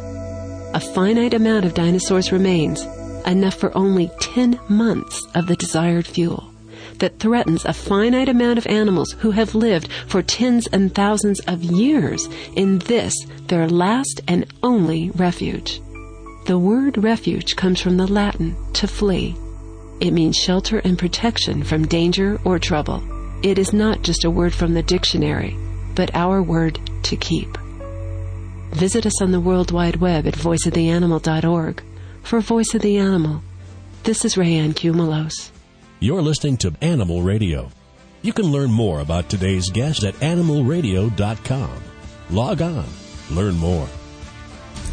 A finite amount of dinosaurs remains, enough for only 10 months of the desired fuel, that threatens a finite amount of animals who have lived for tens and thousands of years in this, their last and only refuge. The word refuge comes from the Latin to flee. It means shelter and protection from danger or trouble. It is not just a word from the dictionary, but our word to keep. Visit us on the World Wide Web at voiceoftheanimal.org. For Voice of the Animal, this is Rayanne Cumulos. You're listening to Animal Radio. You can learn more about today's guest at animalradio.com. Log on. Learn more.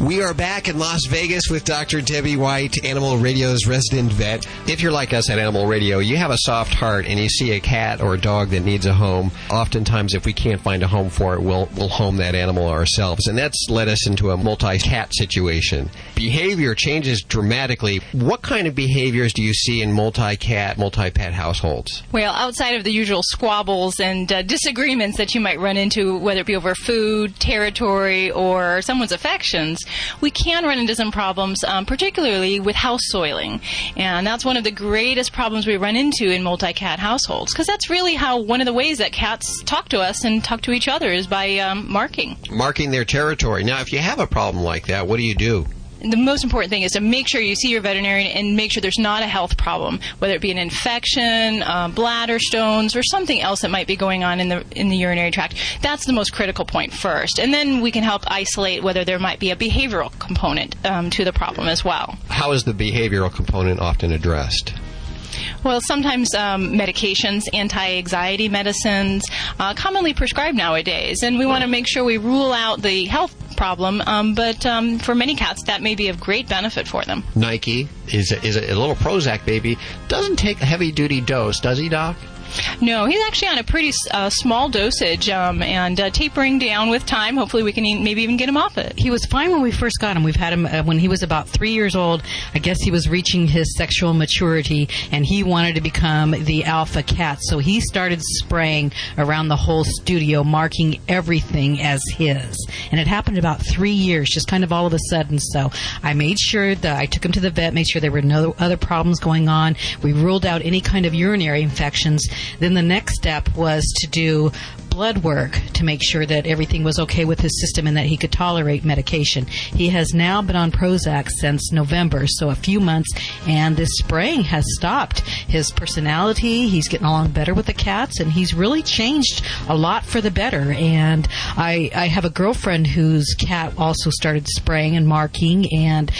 We are back in Las Vegas with Dr. Debbie White, Animal Radio's resident vet. If you're like us at Animal Radio, you have a soft heart and you see a cat or a dog that needs a home. Oftentimes, if we can't find a home for it, we'll home that animal ourselves. And that's led us into a multi-cat situation. Behavior changes dramatically. What kind of behaviors do you see in multi-cat, multi-pet households? Well, outside of the usual squabbles and disagreements that you might run into, whether it be over food, territory, or someone's affections, we can run into some problems, particularly with house soiling. And that's one of the greatest problems we run into in multi-cat households, because that's really how one of the ways that cats talk to us and talk to each other is by marking. Marking their territory. Now, if you have a problem like that, what do you do? The most important thing is to make sure you see your veterinarian and make sure there's not a health problem, whether it be an infection, bladder stones, or something else that might be going on in the urinary tract. That's the most critical point first. And then we can help isolate whether there might be a behavioral component to the problem as well. How is the behavioral component often addressed? Well, sometimes medications, anti-anxiety medicines, commonly prescribed nowadays. And we want to make sure we rule out the health problem, but for many cats, that may be of great benefit for them. Nike is a little Prozac baby. Doesn't take a heavy-duty dose, does he, Doc? No, he's actually on a pretty small dosage and tapering down with time. Hopefully we can maybe even get him off it. He was fine when we first got him. We've had him when he was about 3 years old. I guess he was reaching his sexual maturity, and he wanted to become the alpha cat. So he started spraying around the whole studio, marking everything as his. And it happened about 3 years, just kind of all of a sudden. So I made sure that I took him to the vet, made sure there were no other problems going on. We ruled out any kind of urinary infections. Then the next step was to do blood work to make sure that everything was okay with his system and that he could tolerate medication. He has now been on Prozac since November, so a few months, and this spraying has stopped. His personality, he's getting along better with the cats, and he's really changed a lot for the better. And I have a girlfriend whose cat also started spraying and marking and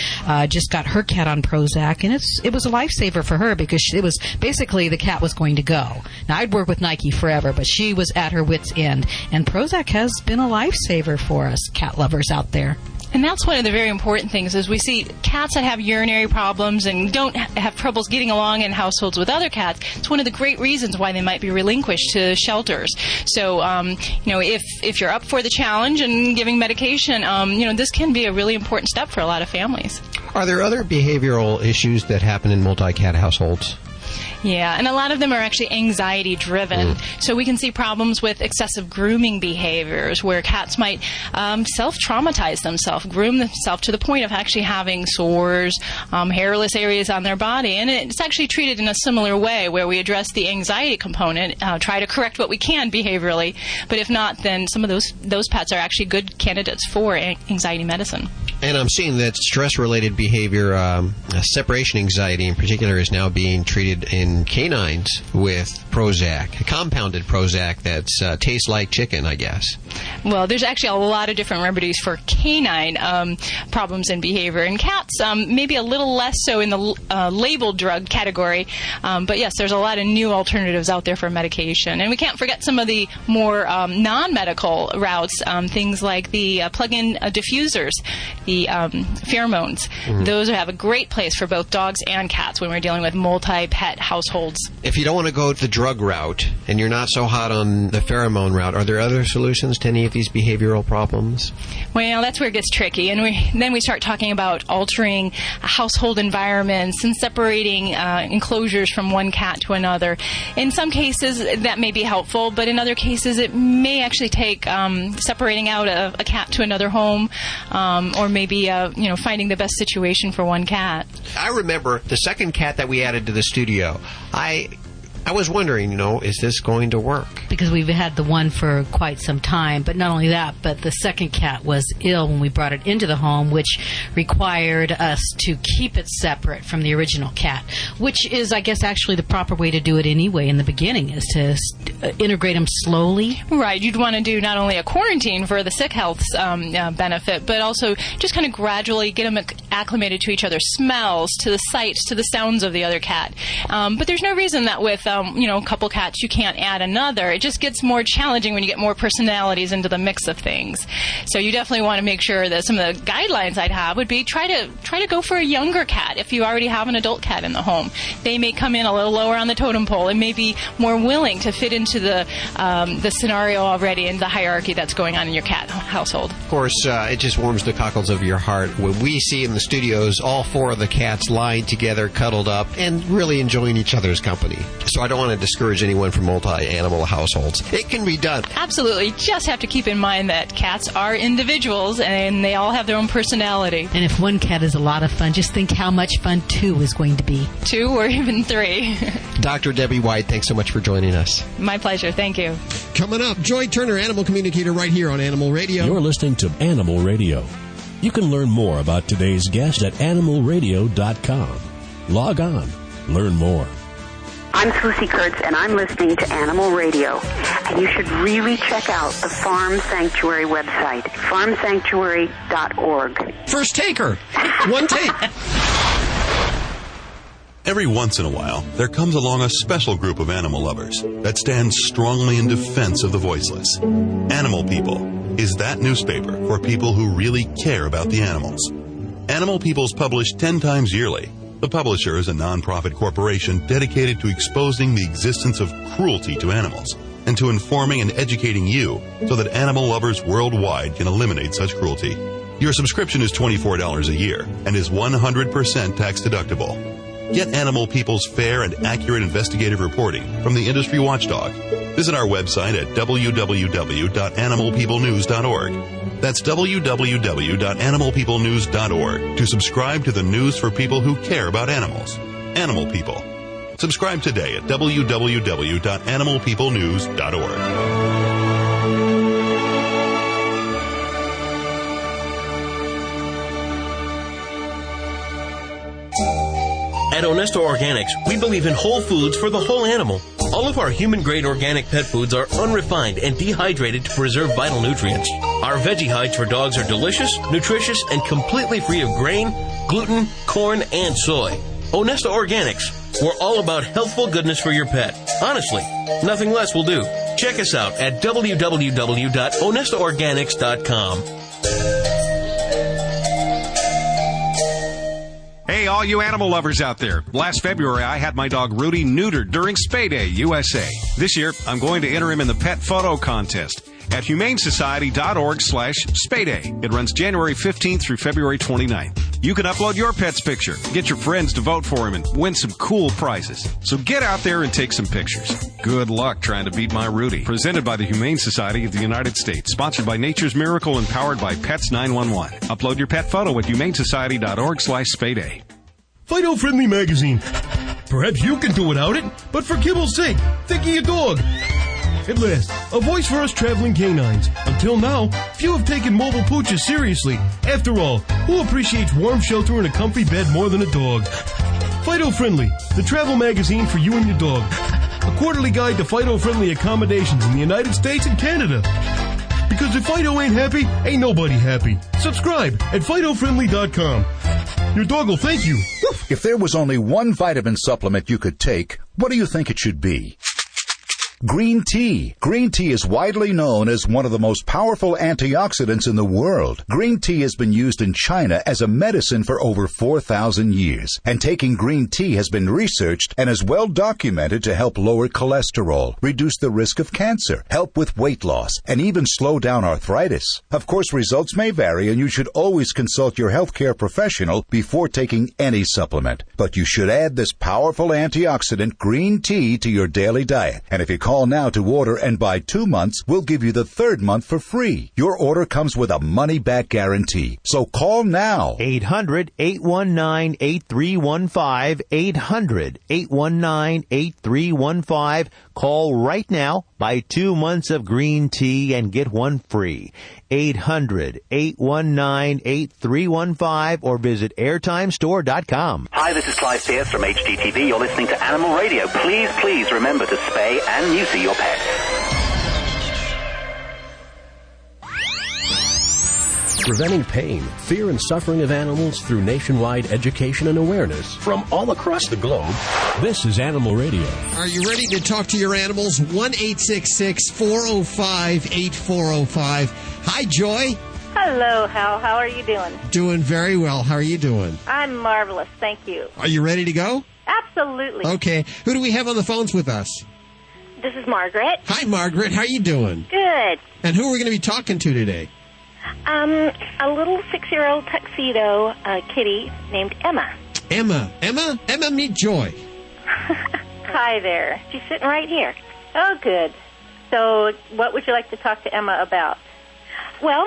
just got her cat on Prozac, and it was a lifesaver for her because it was basically the cat was going to go. Now, I'd worked with Nike forever, but she was at her wit's end, and Prozac has been a lifesaver for us cat lovers out there. And that's one of the very important things is we see cats that have urinary problems and don't have troubles getting along in households with other cats. It's one of the great reasons why they might be relinquished to shelters. So, if you're up for the challenge and giving medication, this can be a really important step for a lot of families. Are there other behavioral issues that happen in multi-cat households? Yeah, and a lot of them are actually anxiety-driven. So we can see problems with excessive grooming behaviors where cats might self-traumatize themselves, groom themselves to the point of actually having sores, hairless areas on their body. And it's actually treated in a similar way where we address the anxiety component, try to correct what we can behaviorally. But if not, then some of those pets are actually good candidates for anxiety medicine. And I'm seeing that stress-related behavior, separation anxiety in particular, is now being treated in canines with Prozac, a compounded Prozac that's tastes like chicken, I guess. Well, there's actually a lot of different remedies for canine problems in behavior. In cats, maybe a little less so in the labeled drug category. But yes, there's a lot of new alternatives out there for medication. And we can't forget some of the more non-medical routes, things like the plug-in diffusers, the pheromones. Those have a great place for both dogs and cats when we're dealing with multi-pet households. If you don't want to go the drug route and you're not so hot on the pheromone route, are there other solutions to any of these behavioral problems? Well, that's where it gets tricky. And then we start talking about altering household environments and separating enclosures from one cat to another. In some cases, that may be helpful, but in other cases, it may actually take separating out a cat to another home or maybe finding the best situation for one cat. I remember the second cat that we added to the studio. I was wondering, is this going to work? Because we've had the one for quite some time, but not only that, but the second cat was ill when we brought it into the home, which required us to keep it separate from the original cat, which is, I guess, actually the proper way to do it anyway in the beginning, is to integrate them slowly. Right. You'd want to do not only a quarantine for the sick health's benefit, but also just kind of gradually get them acclimated to each other's smells, to the sights, to the sounds of the other cat. But there's no reason that with a couple cats, you can't add another. It just gets more challenging when you get more personalities into the mix of things. So you definitely want to make sure that some of the guidelines I'd have would be try to go for a younger cat. If you already have an adult cat in the home, they may come in a little lower on the totem pole and may be more willing to fit into the scenario already and the hierarchy that's going on in your cat household. Of course, it just warms the cockles of your heart when we see in the studios all four of the cats lying together, cuddled up, and really enjoying each other's company. So I don't want to discourage anyone from multi-animal households. It can be done. Absolutely. Just have to keep in mind that cats are individuals and they all have their own personality. And if one cat is a lot of fun, just think how much fun two is going to be. 2 or even 3. Dr. Debbie White, thanks so much for joining us. My pleasure. Thank you. Coming up, Joy Turner, animal communicator, right here on Animal Radio. You're listening to Animal Radio. You can learn more about today's guest at animalradio.com. Log on. Learn more. I'm Susie Kurtz, and I'm listening to Animal Radio. And you should really check out the Farm Sanctuary website, farmsanctuary.org. First taker. One take. Every once in a while, there comes along a special group of animal lovers that stands strongly in defense of the voiceless. Animal People is that newspaper for people who really care about the animals. Animal People is published 10 times yearly. The publisher is a nonprofit corporation dedicated to exposing the existence of cruelty to animals and to informing and educating you so that animal lovers worldwide can eliminate such cruelty. Your subscription is $24 a year and is 100% tax deductible. Get Animal People's fair and accurate investigative reporting from the industry watchdog. Visit our website at www.animalpeoplenews.org. That's www.animalpeoplenews.org to subscribe to the news for people who care about animals. Animal People. Subscribe today at www.animalpeoplenews.org. At Onesto Organics, we believe in whole foods for the whole animal. All of our human-grade organic pet foods are unrefined and dehydrated to preserve vital nutrients. Our veggie hides for dogs are delicious, nutritious, and completely free of grain, gluten, corn, and soy. Onesto Organics. We're all about healthful goodness for your pet. Honestly, nothing less will do. Check us out at www.onestoorganics.com. Hey, all you animal lovers out there. Last February, I had my dog Rudy neutered during Spay Day USA. This year, I'm going to enter him in the pet photo contest at humanesociety.org/spayday. It runs January 15th through February 29th. You can upload your pet's picture, get your friends to vote for him, and win some cool prizes. So get out there and take some pictures. Good luck trying to beat my Rudy. Presented by the Humane Society of the United States. Sponsored by Nature's Miracle and powered by Pets 911. Upload your pet photo at humanesociety.org/spayday. Fido Friendly Magazine. Perhaps you can do without it, but for kibble's sake, think of your dog. At last, a voice for us traveling canines. Until now, few have taken mobile pooches seriously. After all, who appreciates warm shelter and a comfy bed more than a dog? Fido Friendly, the travel magazine for you and your dog. A quarterly guide to Fido-friendly accommodations in the United States and Canada. Because if Fido ain't happy, ain't nobody happy. Subscribe at FidoFriendly.com. Your dog will thank you. If there was only one vitamin supplement you could take, what do you think it should be? Green tea. Green tea is widely known as one of the most powerful antioxidants in the world. Green tea has been used in China as a medicine for over 4,000 years. And taking green tea has been researched and is well documented to help lower cholesterol, reduce the risk of cancer, help with weight loss, and even slow down arthritis. Of course, results may vary, and you should always consult your healthcare professional before taking any supplement. But you should add this powerful antioxidant green tea to your daily diet. And if you call now to order and buy 2 months, we'll give you the 3rd month for free. Your order comes with a money-back guarantee. So call now. 800-819-8315. 800-819-8315. Call right now. Buy 2 months of green tea and get one free. 800-819-8315 or visit airtimestore.com. Hi, this is Clive Pierce from HGTV. You're listening to Animal Radio. Please remember to spay and neuter your pets. preventing pain, fear, and suffering of animals through nationwide education and awareness from all across the globe. This is Animal Radio. Are you ready to talk to your animals? 1-866-405-8405. Hi, Joy. Hello, Hal. How are you doing? Doing very well. How are you doing? I'm marvelous. Thank you. Are you ready to go? Absolutely. Okay. Who do we have on the phones with us? This is Margaret. Hi, Margaret. How are you doing? Good. And who are we going to be talking to today? A little 6-year-old tuxedo kitty named Emma. Emma, meet Joy. Hi there. She's sitting right here. Oh, good. So what would you like to talk to Emma about? Well,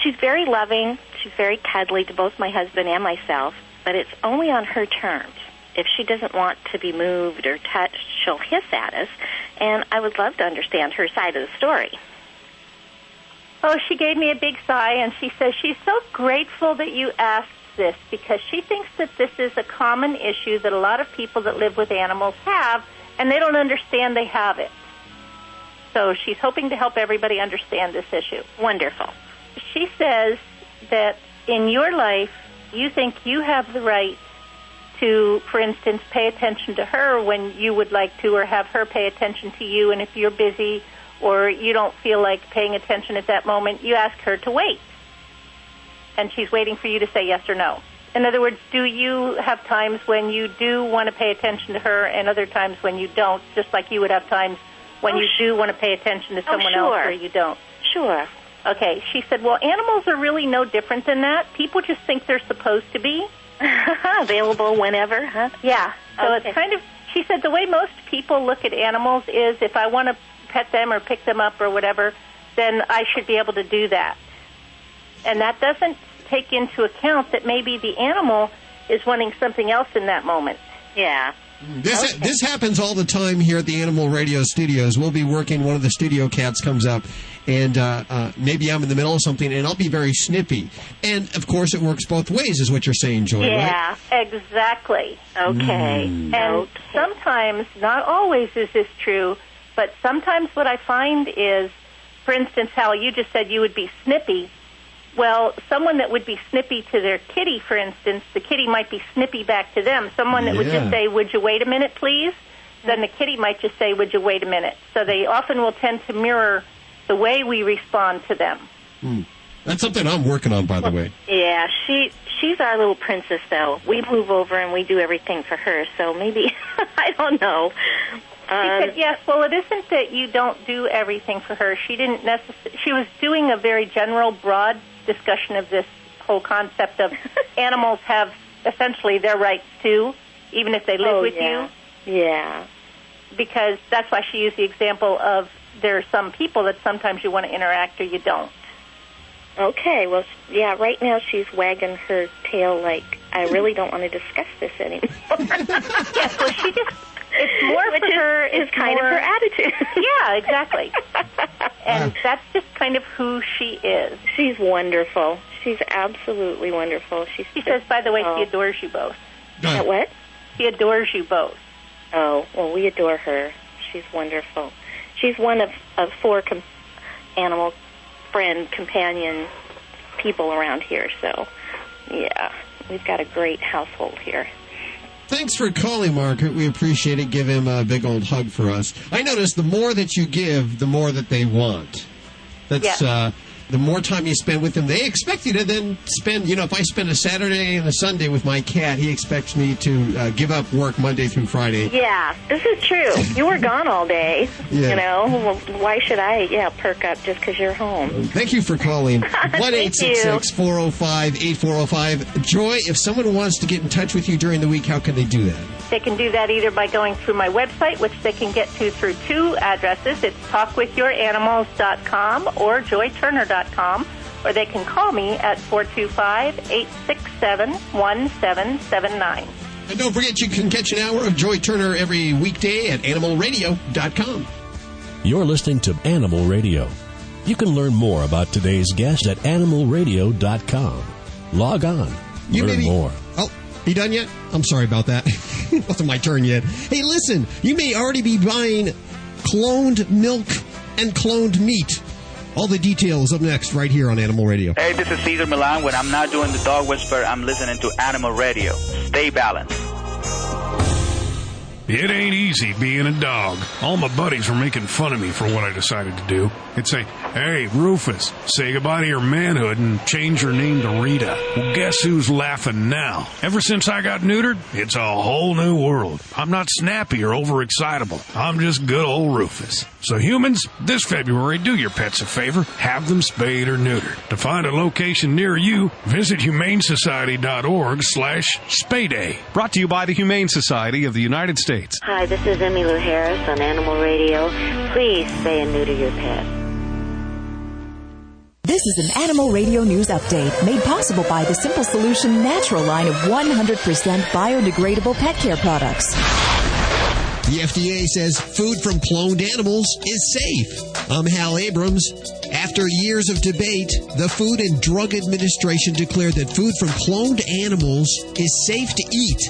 she's very loving. She's very cuddly to both my husband and myself, but it's only on her terms. If she doesn't want to be moved or touched, she'll hiss at us, and I would love to understand her side of the story. Oh, she gave me a big sigh, and she says she's so grateful that you asked this because she thinks that this is a common issue that a lot of people that live with animals have, and they don't understand they have it. So she's hoping to help everybody understand this issue. Wonderful. She says that in your life, you think you have the right to, for instance, pay attention to her when you would like to, or have her pay attention to you, and if you're busy or you don't feel like paying attention at that moment, you ask her to wait. And she's waiting for you to say yes or no. In other words, do you have times when you do want to pay attention to her and other times when you don't, just like you would have times when you do want to pay attention to someone else or you don't? Sure. Okay. She said, well, animals are really no different than that. People just think they're supposed to be. Available whenever, huh? Yeah. So it's kind of, she said, the way most people look at animals is if I want to pet them or pick them up or whatever, then I should be able to do that. And that doesn't take into account that maybe the animal is wanting something else in that moment. Yeah. This happens all the time here at the Animal Radio studios. We'll be working, one of the studio cats comes up, and maybe I'm in the middle of something, and I'll be very snippy. And, of course, it works both ways, is what you're saying, Joy, right? Yeah, exactly. Okay. And sometimes, not always is this true, but sometimes what I find is, for instance, Hal, you just said you would be snippy. Well, someone that would be snippy to their kitty, for instance, the kitty might be snippy back to them. Someone that would just say, would you wait a minute, please? Then the kitty might just say, would you wait a minute? So they often will tend to mirror the way we respond to them. That's something I'm working on, by the way. Yeah, she's our little princess, though. We move over and we do everything for her, so maybe, I don't know. She said, yes, well, it isn't that you don't do everything for her. She didn't she was doing a very general, broad discussion of this whole concept of animals have essentially their rights too, even if they live with you. Yeah. Because that's why she used the example of there are some people that sometimes you want to interact or you don't. Okay, well, yeah, right now she's wagging her tail like, I really don't want to discuss this anymore. Yes, well, she just... It's more for her. It's kind of her attitude. Yeah, exactly. And that's just kind of who she is. She's wonderful. She's absolutely wonderful. She says, by the way, she adores you both. What? She adores you both. Oh, well, we adore her. She's wonderful. She's one of 4 animal friend, companion people around here. So, yeah, we've got a great household here. Thanks for calling, Margaret. We appreciate it. Give him a big old hug for us. I notice the more that you give, the more that they want. That's the more time you spend with them, they expect you to then spend, if I spend a Saturday and a Sunday with my cat, he expects me to give up work Monday through Friday. Yeah, this is true. You were gone all day. Well, why should I, perk up just because you're home? Thank you for calling. 1-866-405-8405. Joy, if someone wants to get in touch with you during the week, how can they do that? They can do that either by going through my website, which they can get to through 2 addresses. It's talkwithyouranimals.com or joyturner.com, or they can call me at 425-867-1779. And don't forget, you can catch an hour of Joy Turner every weekday at animalradio.com. You're listening to Animal Radio. You can learn more about today's guest at animalradio.com. Log on. Learn more. Oh, you done yet? I'm sorry about that. It wasn't my turn yet. Hey, listen, you may already be buying cloned milk and cloned meat. All the details up next right here on Animal Radio. Hey, this is Cesar Milan. When I'm not doing the dog whisper, I'm listening to Animal Radio. Stay balanced. It ain't easy being a dog. All my buddies were making fun of me for what I decided to do. They'd say, hey, Rufus, say goodbye to your manhood and change your name to Rita. Well, guess who's laughing now? Ever since I got neutered, it's a whole new world. I'm not snappy or overexcitable. I'm just good old Rufus. So humans, this February, do your pets a favor. Have them spayed or neutered. To find a location near you, visit humanesociety.org/spayday. Brought to you by the Humane Society of the United States. Hi, this is Emmylou Harris on Animal Radio. Please spay and neuter your pet. This is an Animal Radio News Update made possible by the Simple Solution Natural line of 100% biodegradable pet care products. The FDA says food from cloned animals is safe. I'm Hal Abrams. After years of debate, the Food and Drug Administration declared that food from cloned animals is safe to eat,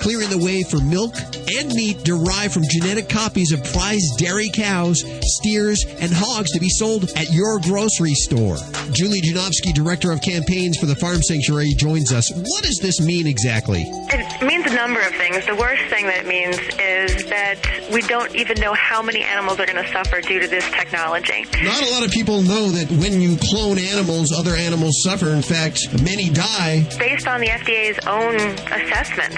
clearing the way for milk and meat derived from genetic copies of prized dairy cows, steers, and hogs to be sold at your grocery store. Julie Janowski, Director of Campaigns for the Farm Sanctuary, joins us. What does this mean exactly? It means a number of things. The worst thing that it means is that we don't even know how many animals are going to suffer due to this technology. Not a lot of people know that when you clone animals, other animals suffer. In fact, many die. Based on the FDA's own assessment,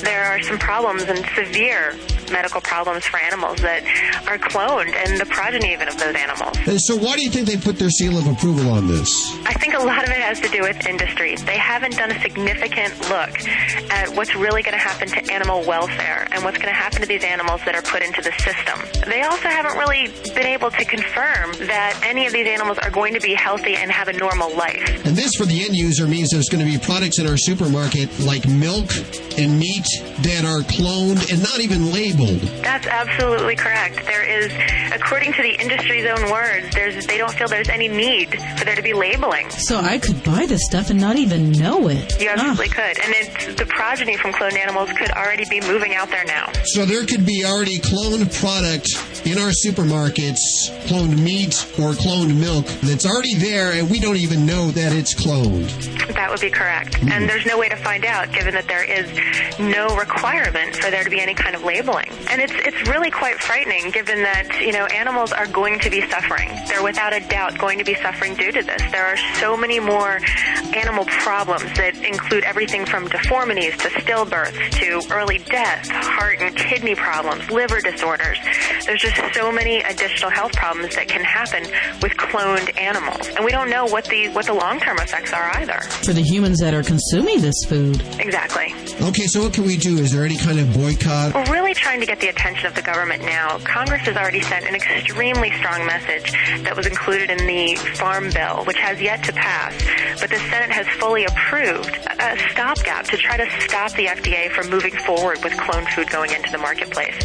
there are some problems and severe medical problems for animals that are cloned and the progeny even of those animals. And so why do you think they put their seal of approval on this? I think a lot of it has to do with industry. They haven't done a significant look at what's really going to happen to animal welfare and what's going to happen to these animals that are put into the system. They also haven't really been able to confirm that any of these animals are going to be healthy and have a normal life. And this, for the end user, means there's going to be products in our supermarket like milk and meat that are cloned and not even labeled. That's absolutely correct. There is, according to the industry's own words, they don't feel there's any need for there to be labeling. So I could buy this stuff and not even know it. You absolutely could. And the progeny from cloned animals could already be moving out there now. So there could be already cloned product in our supermarkets, cloned meat or cloned milk that's already there and we don't even know that it's cloned. That would be correct. Mm-hmm. And there's no way to find out given that there is no requirement for there to be any kind of labeling. And it's really quite frightening given that, animals are going to be suffering. They're without a doubt going to be suffering due to this. There are so many more animal problems that include everything from deformities to stillbirths to early death, heart and kidney problems, liver disorders. There's just so many additional health problems that can happen with cloned animals. And we don't know what the long-term effects are either. For the humans that are consuming this food. Exactly. Okay, so what can we do? Is there any kind of boycott? We're really trying to get the attention of the government now. Congress has already sent an extremely strong message that was included in the Farm Bill, which has yet to pass. But the Senate has fully approved a stopgap to try to stop the FDA from moving forward with cloned food going into the marketplace.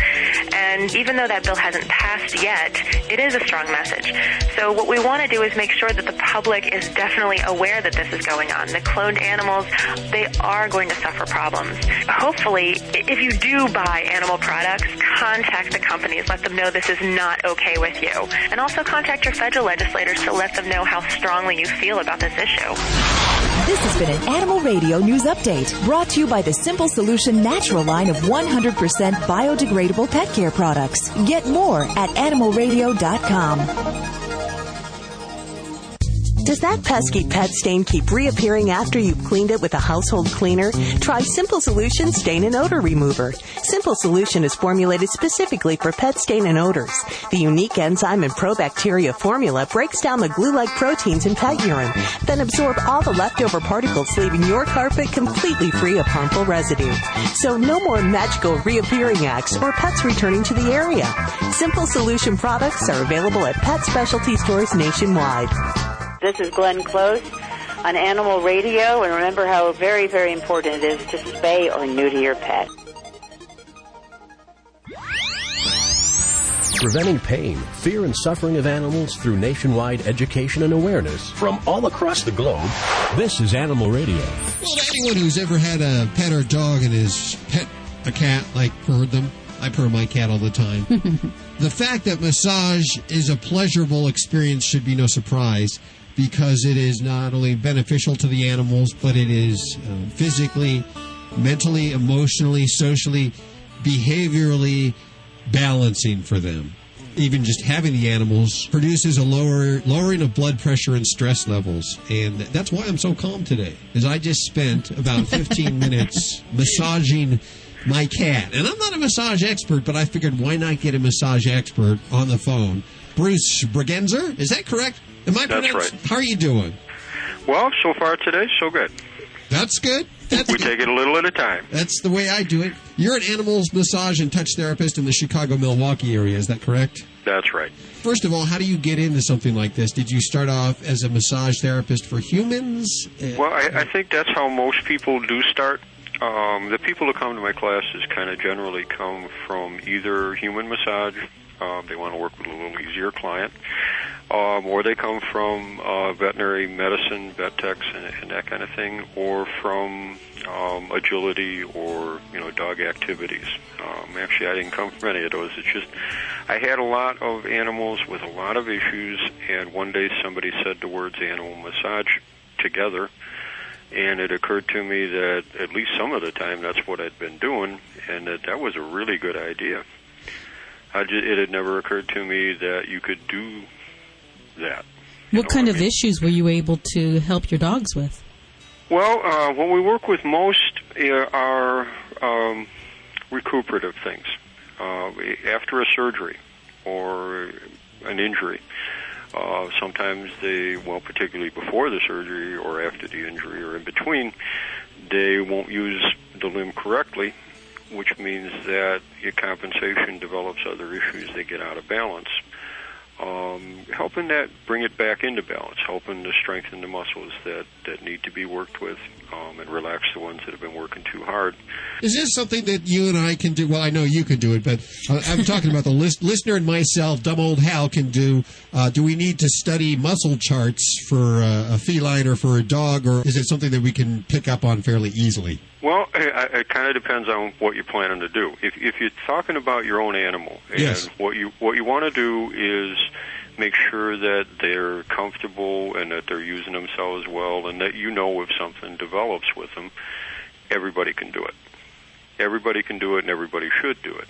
And even though that bill hasn't passed yet, it is a strong message. So what we want to do is make sure that the public is definitely aware that this is going on. The cloned animals, they are going to suffer problems. Hopefully, if you do buy animal products, contact the companies. Let them know this is not okay with you. And also contact your federal legislators to let them know how strongly you feel about this issue. This has been an Animal Radio News Update brought to you by the Simple Solution Natural line of 100% biodegradable pet care products. Get more at animalradio.com. Does that pesky pet stain keep reappearing after you've cleaned it with a household cleaner? Try Simple Solution Stain and Odor Remover. Simple Solution is formulated specifically for pet stain and odors. The unique enzyme and probacteria formula breaks down the glue-like proteins in pet urine, then absorb all the leftover particles, leaving your carpet completely free of harmful residue. So no more magical reappearing acts or pets returning to the area. Simple Solution products are available at pet specialty stores nationwide. This is Glenn Close on Animal Radio, and remember how very, very important it is to spay or neuter your pet. Preventing pain, fear, and suffering of animals through nationwide education and awareness from all across the globe. This is Animal Radio. Well, anyone who's ever had a pet or dog and his pet a cat, like purred them, I purr my cat all the time. The fact that massage is a pleasurable experience should be no surprise, because it is not only beneficial to the animals, but it is physically, mentally, emotionally, socially, behaviorally balancing for them. Even just having the animals produces a lowering of blood pressure and stress levels. And that's why I'm so calm today, is I just spent about 15 minutes massaging my cat. And I'm not a massage expert, but I figured why not get a massage expert on the phone. Bruce Bregenzer, is that correct? That's right. How are you doing? Well, so far today, so good. That's good. We take it a little at a time. That's the way I do it. You're an animals massage and touch therapist in the Chicago-Milwaukee area, is that correct? That's right. First of all, how do you get into something like this? Did you start off as a massage therapist for humans? Well, I think that's how most people do start. The people who come to my classes kind of generally come from either human massage, they want to work with a little easier client, or they come from veterinary medicine, vet techs, and that kind of thing, or from agility or dog activities. Actually, I didn't come from any of those. It's just I had a lot of animals with a lot of issues, and one day somebody said the words animal massage together, and it occurred to me that at least some of the time that's what I'd been doing, and that was a really good idea. It had never occurred to me that you could do that. What kind of issues were you able to help your dogs with? Well, what we work with most are recuperative things. After a surgery or an injury, sometimes particularly before the surgery or after the injury or in between, they won't use the limb correctly, which means that your compensation develops other issues. They get out of balance. Helping that bring it back into balance, helping to strengthen the muscles that need to be worked with, and relax the ones that have been working too hard. Is this something that you and I can do? Well, I know you can do it, but I'm talking about the listener and myself, dumb old Hal, can do. Do we need to study muscle charts for a feline or for a dog, or is it something that we can pick up on fairly easily? Well, it kind of depends on what you're planning to do. If you're talking about your own animal, and yes, what you want to do is make sure that they're comfortable and that they're using themselves well, and that if something develops with them, everybody can do it. Everybody can do it, and everybody should do it.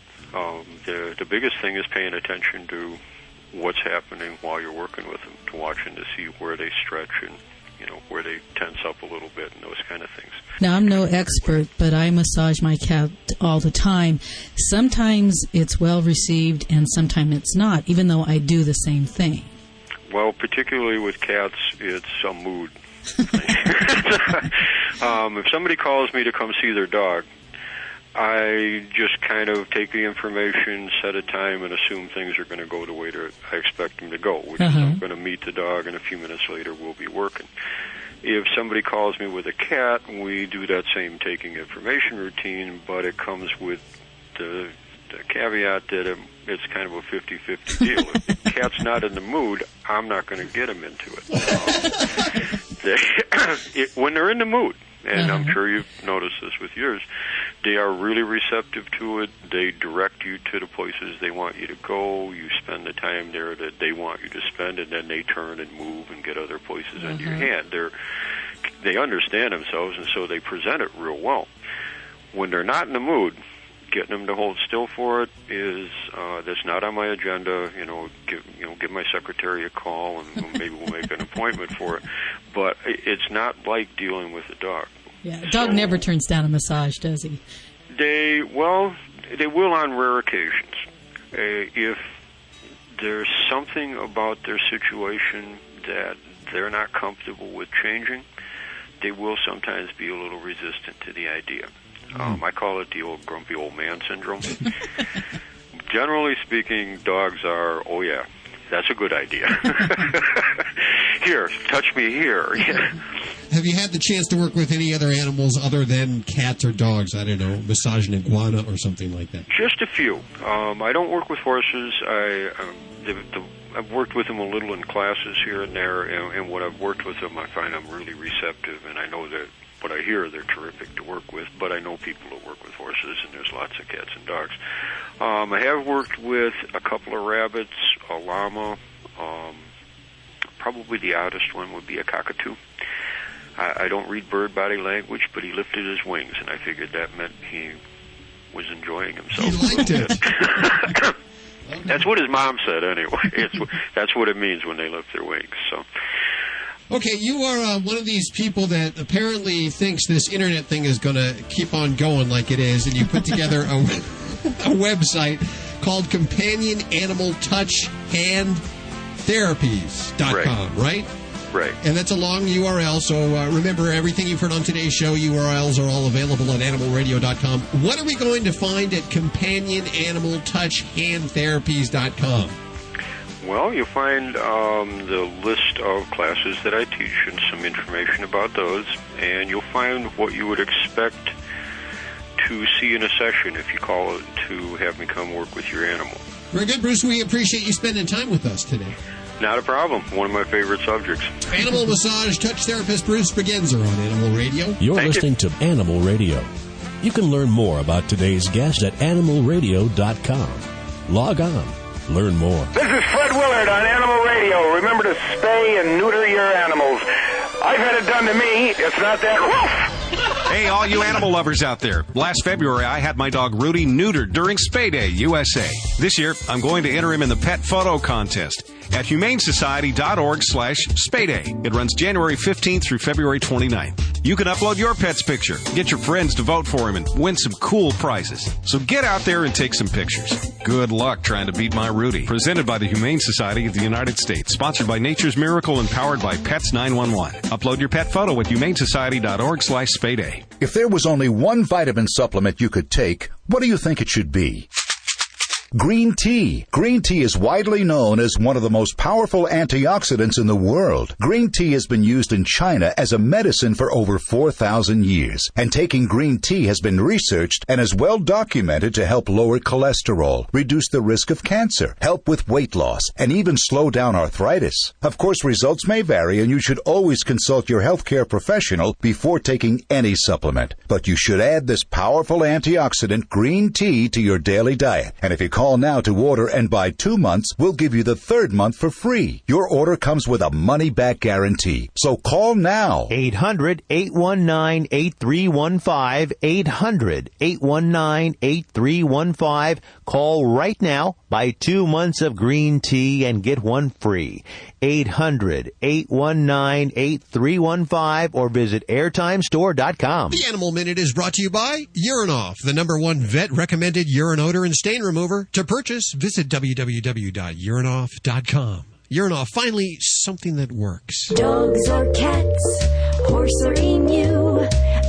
The biggest thing is paying attention to what's happening while you're working with them, to watching to see where they stretch and where they tense up a little bit and those kind of things. Now, I'm no expert, but I massage my cat all the time. Sometimes it's well received and sometimes it's not, even though I do the same thing. Well, particularly with cats, it's a mood. If somebody calls me to come see their dog, I just kind of take the information, set a time, and assume things are going to go the way that I expect them to go, which is I'm going to meet the dog, and a few minutes later we'll be working. If somebody calls me with a cat, we do that same taking information routine, but it comes with the caveat that it's kind of a 50-50 deal. If the cat's not in the mood, I'm not going to get him into it. When they're in the mood, and I'm sure you've noticed this with yours, they are really receptive to it. They direct you to the places they want you to go. You spend the time there that they want you to spend, and then they turn and move and get other places into your hand. They understand themselves, and so they present it real well. When they're not in the mood, getting them to hold still for it that's not on my agenda. Give my secretary a call, and maybe we'll make an appointment for it. But it's not like dealing with a dog. Yeah, a dog never turns down a massage, does he? They will on rare occasions. If there's something about their situation that they're not comfortable with changing, they will sometimes be a little resistant to the idea. I call it the old grumpy old man syndrome. Generally speaking, dogs are, oh yeah, that's a good idea. Here, touch me here. Have you had the chance to work with any other animals other than cats or dogs? I don't know, massage an iguana or something like that. Just a few. I don't work with horses. The I've worked with them a little in classes here and there, and what I've worked with them, I find I'm really receptive, and I know that what I hear, they're terrific to work with, but I know people who work with horses, and there's lots of cats and dogs. I have worked with a couple of rabbits, a llama. Probably the oddest one would be a cockatoo. I don't read bird body language, but he lifted his wings, and I figured that meant he was enjoying himself. He liked it. That's what his mom said, anyway. That's what it means when they lift their wings. So. Okay, you are one of these people that apparently thinks this internet thing is going to keep on going like it is, and you put together a website called CompanionAnimalTouchHandTherapies.com, right? Right. And that's a long URL, so remember, everything you've heard on today's show, URLs are all available at animalradio.com. What are we going to find at CompanionAnimalTouchHandTherapies.com? Well, you'll find the list of classes that I teach and some information about those, and you'll find what you would expect to see in a session if you call it to have me come work with your animal. Very good, Bruce. We appreciate you spending time with us today. Not a problem. One of my favorite subjects. Animal massage touch therapist Bruce Bregenzer on Animal Radio. You're listening to Animal Radio. You can learn more about today's guest at animalradio.com. Log on. Learn more. This is Fred Willard on Animal Radio. Remember to spay and neuter your animals. I've had it done to me. It's not that rough. Hey, all you animal lovers out there. Last February, I had my dog Rudy neutered during Spay Day USA. This year, I'm going to enter him in the pet photo contest at humanesociety.org/Spay-Day. It runs January 15th through February 29th. You can upload your pet's picture, get your friends to vote for him, and win some cool prizes. So get out there and take some pictures. Good luck trying to beat my Rudy. Presented by the Humane Society of the United States. Sponsored by Nature's Miracle and powered by Pets 911. Upload your pet photo at humanesociety.org/Spay-Day. If there was only one vitamin supplement you could take, what do you think it should be? Green tea. Green tea is widely known as one of the most powerful antioxidants in the world. Green tea has been used in China as a medicine for over 4,000 years. And taking green tea has been researched and is well documented to help lower cholesterol, reduce the risk of cancer, help with weight loss, and even slow down arthritis. Of course, results may vary, and you should always consult your healthcare professional before taking any supplement. But you should add this powerful antioxidant green tea to your daily diet. And if you call now to order and buy 2 months, we'll give you the 3rd month for free. Your order comes with a money-back guarantee. So call now. 800-819-8315. 800-819-8315. Call right now. Buy 2 months of green tea and get one free. 800-819-8315 or visit airtimestore.com. The Animal Minute is brought to you by Urinoff, the #1 vet-recommended urine odor and stain remover. To purchase, visit www.urinoff.com. Urinoff, finally, something that works. Dogs or cats, horse or emu,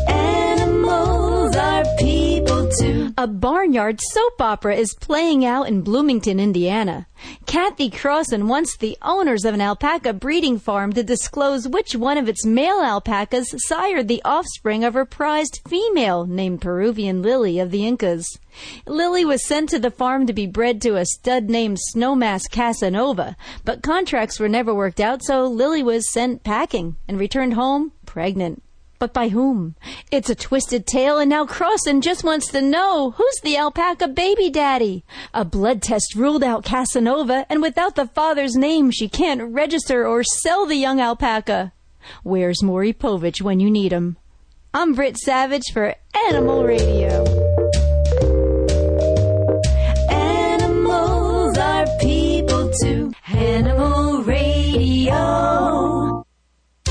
animals are people too. A barnyard soap opera is playing out in Bloomington, Indiana. Kathy Crossan wants the owners of an alpaca breeding farm to disclose which one of its male alpacas sired the offspring of her prized female named Peruvian Lily of the Incas. Lily was sent to the farm to be bred to a stud named Snowmass Casanova, but contracts were never worked out, so Lily was sent packing and returned home pregnant. But by whom? It's a twisted tale, and now Crossan just wants to know, who's the alpaca baby daddy? A blood test ruled out Casanova, and without the father's name, she can't register or sell the young alpaca. Where's Maury Povich when you need him? I'm Britt Savage for Animal Radio. Animals are people too. Animal Radio.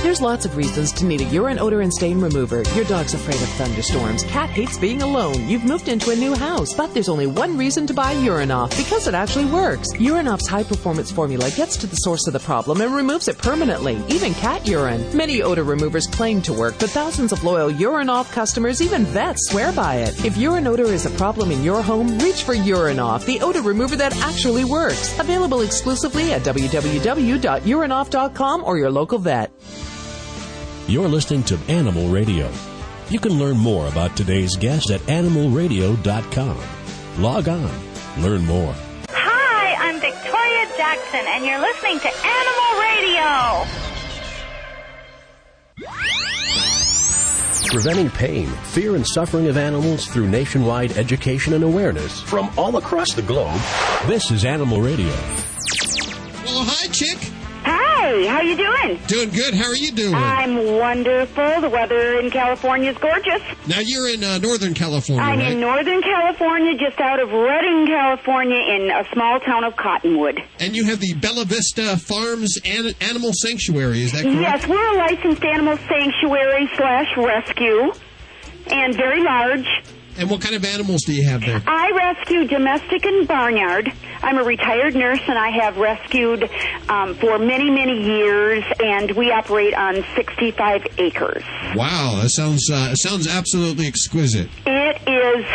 There's lots of reasons to need a urine odor and stain remover. Your dog's afraid of thunderstorms. Cat hates being alone. You've moved into a new house. But there's only one reason to buy Urinoff, because it actually works. Urinoff's high-performance formula gets to the source of the problem and removes it permanently, even cat urine. Many odor removers claim to work, but thousands of loyal Urinoff customers, even vets, swear by it. If urine odor is a problem in your home, reach for Urinoff, the odor remover that actually works. Available exclusively at www.urinoff.com or your local vet. You're listening to Animal Radio. You can learn more about today's guest at animalradio.com. Log on. Learn more. Hi, I'm Victoria Jackson. Jackson, and you're listening to Animal Radio. Preventing pain, fear, and suffering of animals through nationwide education and awareness from all across the globe. This is Animal Radio. Well, hi, Chick. Hi, how you doing? Doing good. How are you doing? I'm wonderful. The weather in California is gorgeous. Now, you're in Northern California, I'm right? in Northern California, just out of Redding, California, in a small town of Cottonwood. And you have the Bella Vista Farms Animal Sanctuary, is that correct? Yes, we're a licensed animal sanctuary / rescue, and very large. And what kind of animals do you have there? I rescue domestic and barnyard. I'm a retired nurse, and I have rescued for many, many years, and we operate on 65 acres. Wow, that sounds absolutely exquisite. It is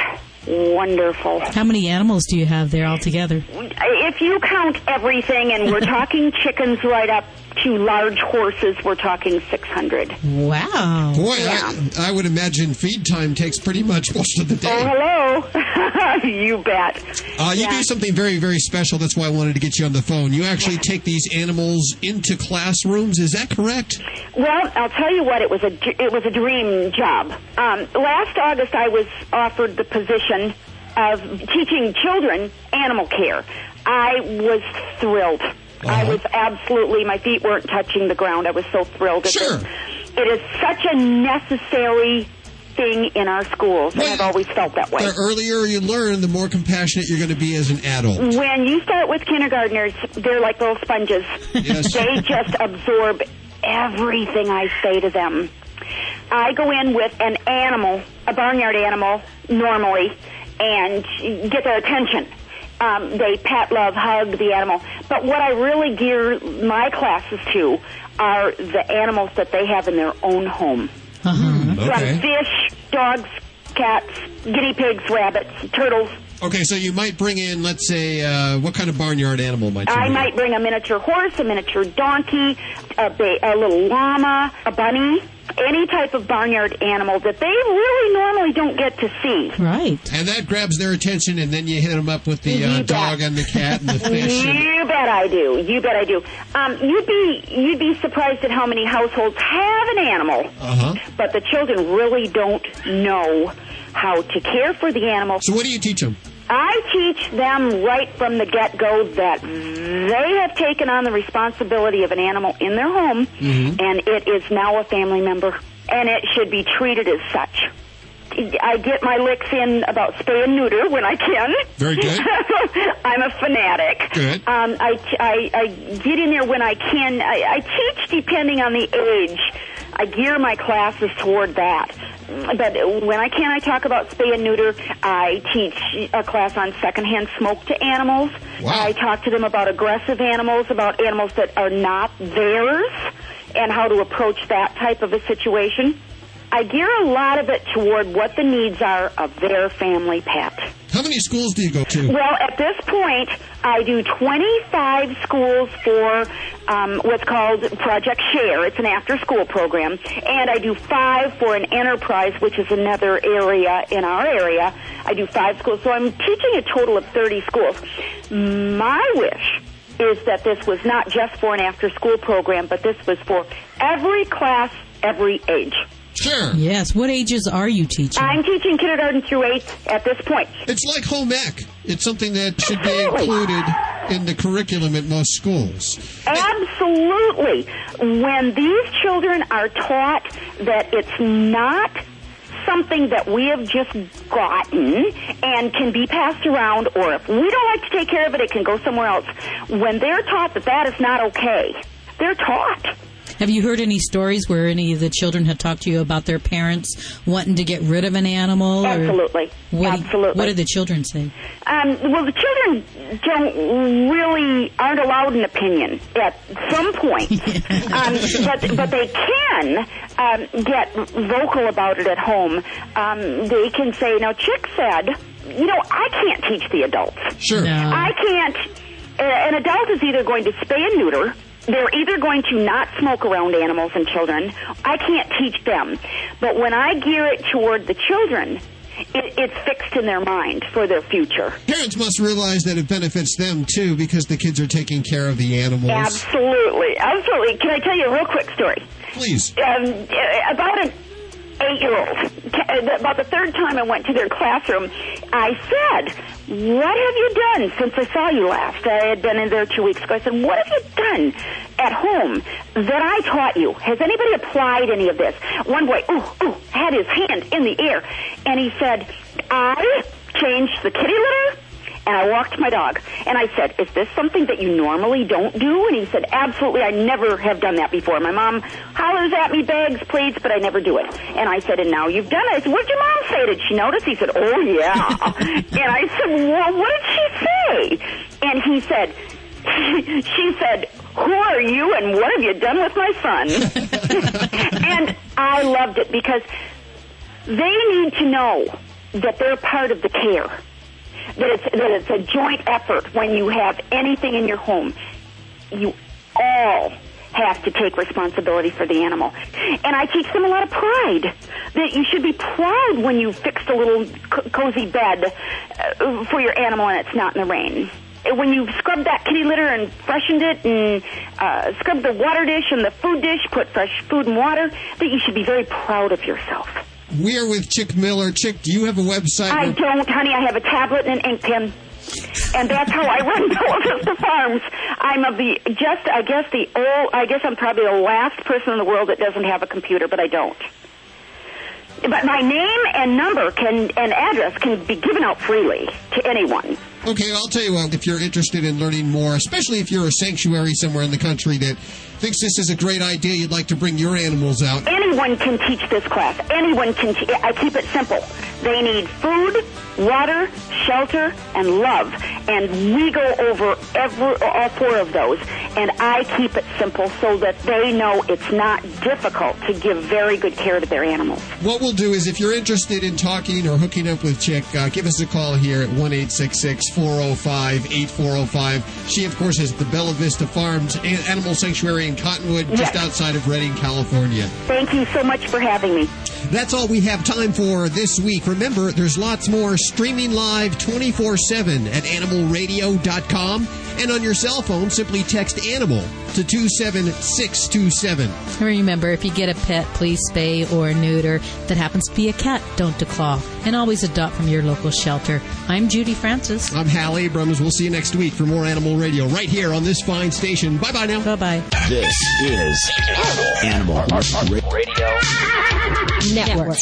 wonderful. How many animals do you have there altogether? If you count everything, and we're talking chickens right up to large horses, we're talking 600. Wow. Boy, Yeah. I would imagine feed time takes pretty much most of the day. Oh, hello. You bet. You do something very, very special. That's why I wanted to get you on the phone. You actually take these animals into classrooms. Is that correct? Well, I'll tell you what, it was a dream job. Last August, I was offered the position of teaching children animal care. I was thrilled. I was absolutely, my feet weren't touching the ground. I was so thrilled. Sure. It is such a necessary thing in our schools, and I've always felt that way. The earlier you learn, the more compassionate you're going to be as an adult. When you start with kindergartners, they're like little sponges. Yes. They just absorb everything I say to them. I go in with an animal, a barnyard animal, normally, and get their attention. They pet, love, hug the animal. But what I really gear my classes to are the animals that they have in their own home. Okay. From fish, dogs, cats, guinea pigs, rabbits, turtles. Okay, so you might bring in, let's say, what kind of barnyard animal might you I bring? might bring a miniature horse, a miniature donkey, a little llama, a bunny, any type of barnyard animal that they really normally don't get to see. Right. And that grabs their attention, and then you hit them up with the dog and the cat and the fish. You bet I do. You bet I do. You'd be surprised at how many households have an animal, but the children really don't know how to care for the animal. So what do you teach them? I teach them right from the get-go that they have taken on the responsibility of an animal in their home, and it is now a family member, and it should be treated as such. I get my licks in about spay and neuter when I can. Very good. I'm a fanatic. Good. I get in there when I can. I teach depending on the age. I gear my classes toward that. But when I can, I talk about spay and neuter. I teach a class on secondhand smoke to animals. Wow. I talk to them about aggressive animals, about animals that are not theirs, and how to approach that type of a situation. I gear a lot of it toward what the needs are of their family pet. How many schools do you go to? Well, at this point, I do 25 schools for what's called Project Share. It's an after-school program. And I do 5 for an enterprise, which is another area in our area. I do 5 schools. So I'm teaching a total of 30 schools. My wish is that this was not just for an after-school program, but this was for every class, every age. Sure. Yes. What ages are you teaching? I'm teaching kindergarten through 8th at this point. It's like home ec. It's something that should be included in the curriculum at most schools. Absolutely. When these children are taught that it's not something that we have just gotten and can be passed around, or if we don't like to take care of it, it can go somewhere else. When they're taught that that is not okay, they're taught. Have you heard any stories where any of the children have talked to you about their parents wanting to get rid of an animal? Absolutely. Absolutely. What do the children say? Well, the children aren't allowed an opinion at some point. But they can get vocal about it at home. They can say, now, Chick said, I can't teach the adults. Sure. No. I can't. An adult is either going to spay and neuter. They're either going to not smoke around animals and children. I can't teach them. But when I gear it toward the children, it's fixed in their mind for their future. Parents must realize that it benefits them, too, because the kids are taking care of the animals. Absolutely. Absolutely. Can I tell you a real quick story? Please. About an 8-year-old. About the third time I went to their classroom, I said, "What have you done since I saw you last?" I had been in there 2 weeks ago. I said, "What have you done at home that I taught you? Has anybody applied any of this?" One boy, had his hand in the air, and he said, "I changed the kitty litter, and I walked my dog." And I said, "Is this something that you normally don't do?" And he said, "Absolutely, I never have done that before. My mom hollers at me, begs, pleads, but I never do it." And I said, "And now you've done it." I said, "What did your mom say? Did she notice?" He said, "Oh, yeah." And I said, "Well, what did she say?" And he said, she said, "Who are you and what have you done with my son?" And I loved it because they need to know that they're part of the care. That it's a joint effort when you have anything in your home. You all have to take responsibility for the animal. And I teach them a lot of pride. That you should be proud when you fixed a little cozy bed for your animal and it's not in the rain. When you've scrubbed that kitty litter and freshened it and scrubbed the water dish and the food dish, put fresh food and water, that you should be very proud of yourself. We are with Chick Miller. Chick, do you have a website? I don't, honey. I have a tablet and an ink pen. And that's how I run Bella Vista Farms. I'm I guess I'm probably the last person in the world that doesn't have a computer, but I don't. But my name and number and address can be given out freely to anyone. Okay, I'll tell you what, if you're interested in learning more, especially if you're a sanctuary somewhere in the country that thinks this is a great idea, you'd like to bring your animals out. Anyone can teach this class. Anyone can I keep it simple. They need food, water, shelter, and love. And we go over all four of those. And I keep it simple so that they know it's not difficult to give very good care to their animals. What we'll do is if you're interested in talking or hooking up with Chick, give us a call here at 1-866-405-8405. She, of course, has the Bella Vista Farms Animal Sanctuary in Cottonwood, just outside of Redding, California. Thank you so much for having me. That's all we have time for this week. Remember, there's lots more streaming live 24/7 at animalradio.com. And on your cell phone, simply text ANIMAL to 27627. Remember, if you get a pet, please spay or neuter. That happens to be a cat, don't declaw. And always adopt from your local shelter. I'm Judy Francis. I'm Hal Abrams. We'll see you next week for more Animal Radio right here on this fine station. Bye-bye now. Bye-bye. This is Animal Radio Network.